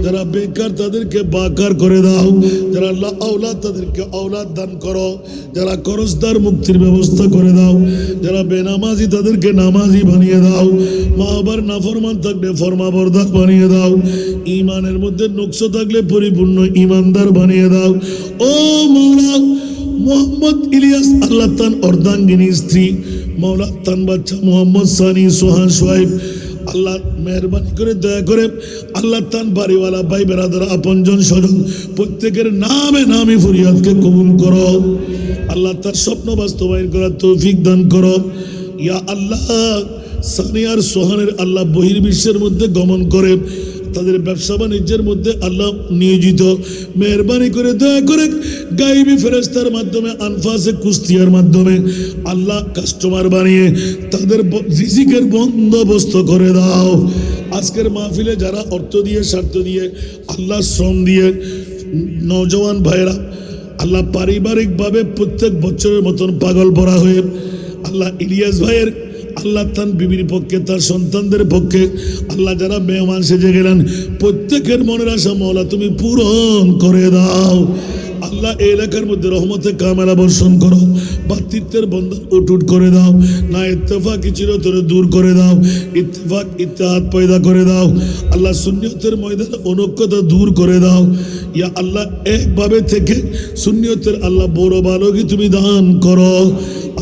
যারা বেকার তাদেরকে বাকার করে দাও, যারা আল্লাহ আওলাদ তাদেরকে আওলাদ দান করো, যারা করজদার মুক্তির ব্যবস্থা করে দাও, যারা বেনামাজি তাদেরকে নামাজি বানিয়ে দাও, মা আবার নাফরমান থাকলে ফরমাবরদার বানিয়ে দাও, ইমানের মধ্যে নকশ থাকলে পরিপূর্ণ ইমানদার বানিয়ে দাও। ও মাওলা মোহাম্মদ ইলিয়াস আল্লাহ তান অর্ধাঙ্গিনী স্ত্রী মাওলা তান বাচ্চা মোহাম্মদ সানি সোহান সোহাইব আল্লাহ মেহরবানি করে দয়া করে আল্লাহ তান বাড়িওয়ালা ভাই বেরাদার আপনজন স্বজন প্রত্যেকের নামে নামে ফরিয়াদকে কবুল করো। আল্লাহ তার স্বপ্ন বাস্তবায়ন করার তৌফিক দান করো। ইয়া আল্লাহ সানি আর সোহানের আল্লাহ বহির্বিশ্বের মধ্যে গমন করে তাদের ব্যবসা বাণিজ্যের মধ্যে আল্লাহ নিয়োজিত, মেহরবানি করে দয়া করে গাইবি ফেরেশতার মাধ্যমে আনফাসে কুস্তিয়ার মাধ্যমে আল্লাহ কাস্টমার বানিয়ে তাদের রিজিকের বন্দোবস্ত করে দাও। আজকের মাহফিলে যারা অর্থ দিয়ে স্বার্থ দিয়ে আল্লাহ শ্রম দিয়ে নওজওয়ান ভাইরা আল্লাহ পারিবারিকভাবে প্রত্যেক বছরের মতন পাগল পড়া হয়ে আল্লাহ ইলিয়াস ভাইয়ের আল্লাহ তার বিবির পক্ষে তার সন্তানদের পক্ষে আল্লাহ যারা মেহমান সেজে গেলেন প্রত্যেকের মনের আশা মাওলা তুমি পূরণ করে দাও। আল্লাহ এই এলাকার মধ্যে রহমতে কামেলা বর্ষণ করো, ভাতৃত্বের বন্ধন অটুট করে দাও, না ইত্তেফাকি চিরতরে দূর করে দাও, ইত্তেফাক ইত্তেহাদ পয়দা করে দাও। আল্লাহ সুন্নিয়তের ময়দানে অনৈক্যতা দূর করে দাও। ইয়া আল্লাহ একভাবে থেকে সুন্নিয়তের আল্লাহ বড় বালকই তুমি দান করো।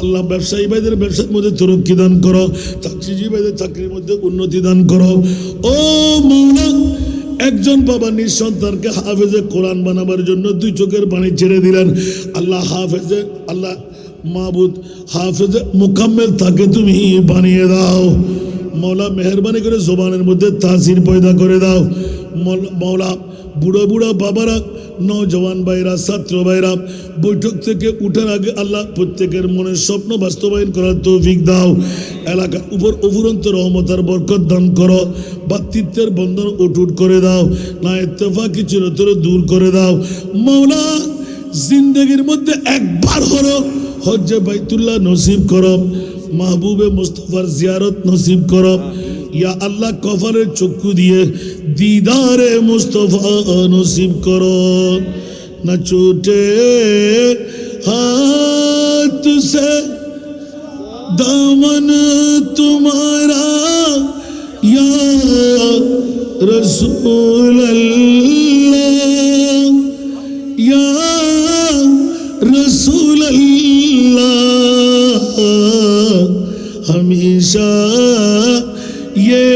আল্লাহ ব্যবসায়ী ভাইদের ব্যবসার মধ্যে তরক্কি দান করো, চাকরিজীবী ভাইদের চাকরির মধ্যে উন্নতি দান করো। ও মাওলা একজন বাবা নিঃসন্তানকে হাফেজে কোরআন বানাবার জন্য দুই চোখের পানি ছেড়ে দিলেন, আল্লাহ হাফেজে আল্লাহ মাহবুদ হাফেজে মুকাম্মেল তাকে তুমি বানিয়ে দাও। মৌলা মেহরবানি করে জবানের মধ্যে তাসির পয়দা করে দাও। মৌলা বুড়ো বুড়ো বাবারা নওজওয়ান ভাইরা ছাত্র ভাইরা বৈঠক থেকে উঠার আগে আল্লাহ প্রত্যেকের মনের স্বপ্ন বাস্তবায়ন করার তৌফিক দাও। এলাকার উপর অফুরন্ত রহমতার বরকত দান করো, ভাতৃত্বের বন্ধন অটুট করে দাও, না ইত্তেফাকি চিরতরে দূর করে দাও। মাওলা জিন্দেগির মধ্যে একবার হলো হজ্জে বাইতুল্লাহ নসিব করো, মাহবুবে মুস্তাফার জিয়ারত নসিব করো। ইয়া আল্লাহ কপালের চক্ষু দিয়ে দিদারে মুস্তাফা নসিব করো। না ছুটে হাত সে দামন তোমারা ইয়া রসূল আল্লাহ, ইয়া রসূল আল্লাহ, हमेशा ये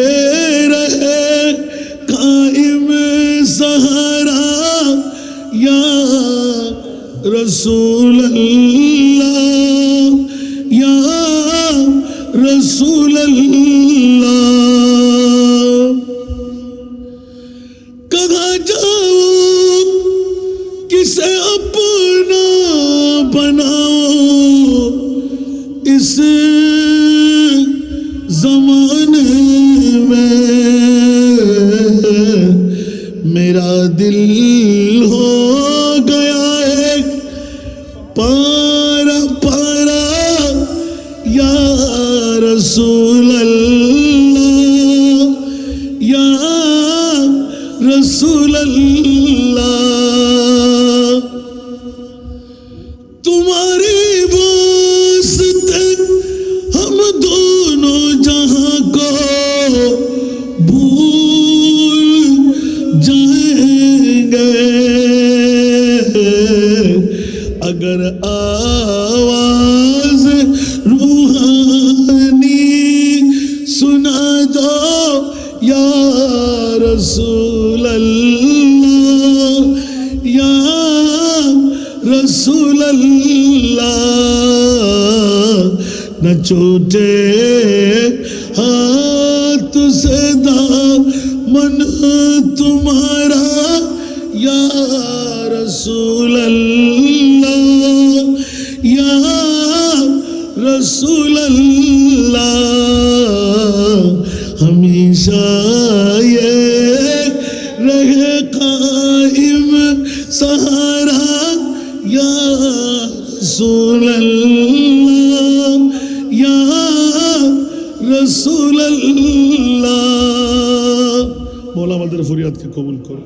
रहे कायम सहारा या रसूल अल्लाह, या रसूल अल्लाह। कहाँ जाओ किसे अपना बनाओ, इस ज़माने में मेरा दिल हो गया है पारा पारा या रसूल अल्लाह, या रसूल अल्लाह। तुम्हारी वास्ते हम दोनों जहां को भूल जाएंगे, अगर आवाज रूहानी सुना दो या रसूल अल्लाह, या रसूल अल्लाह। न छूटे हाथ से दामन तुम्हारा या रसूल अल्लाह, रसूल अल्लाह हमेशा ये रहे कायम सहारा या रसूल अल्लाह या रसूल अल्लाह मौला আমাদের ফরিয়াদকে কবুল করো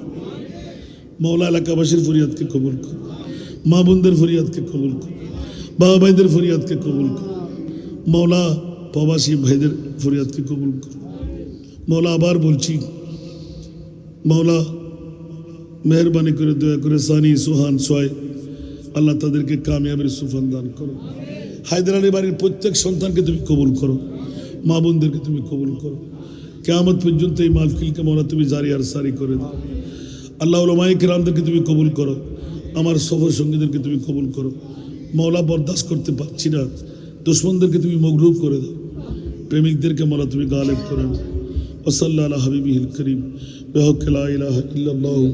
মৌলা এলাকাবাসীর ফরিয়াদকে কবুল করো মা বোনদের ফরিয়াদকে কবুল করো বাবা ভাইদের ফরিয়াদকে কবুল করো মৌলা প্রবাসী ভাইদের ফরিয়াদকে কবুল করো মৌলা আবার বলছি মৌলা মেহরবানি করে দয়া করে সানি সুহান সোয় আল্লাহ তাদেরকে কামিয়াবের সুফল দান করো হায়দার আলী বাড়ির প্রত্যেক সন্তানকে তুমি কবুল করো মা বোনদেরকে তুমি কবুল করো কিয়ামত পর্যন্ত এই মাহফিলকে মৌলা তুমি জারি আর সারি করে দাও আল্লাহ উলামায়ে কিরামদেরকে তুমি কবুল করো আমার সফর সঙ্গীদেরকে তুমি কবুল করো মৌলা বরদাস্ত করতে পারছি না দুশ্মনদেরকে তুমি মগলুব করে দাও প্রেমিকদেরকে মৌলা তুমি গালেব করে দাও ওয়া সাল্লাল্লাহু আলা হাবিবিহিল করিম বিহক লা ইলাহা ইল্লাল্লাহু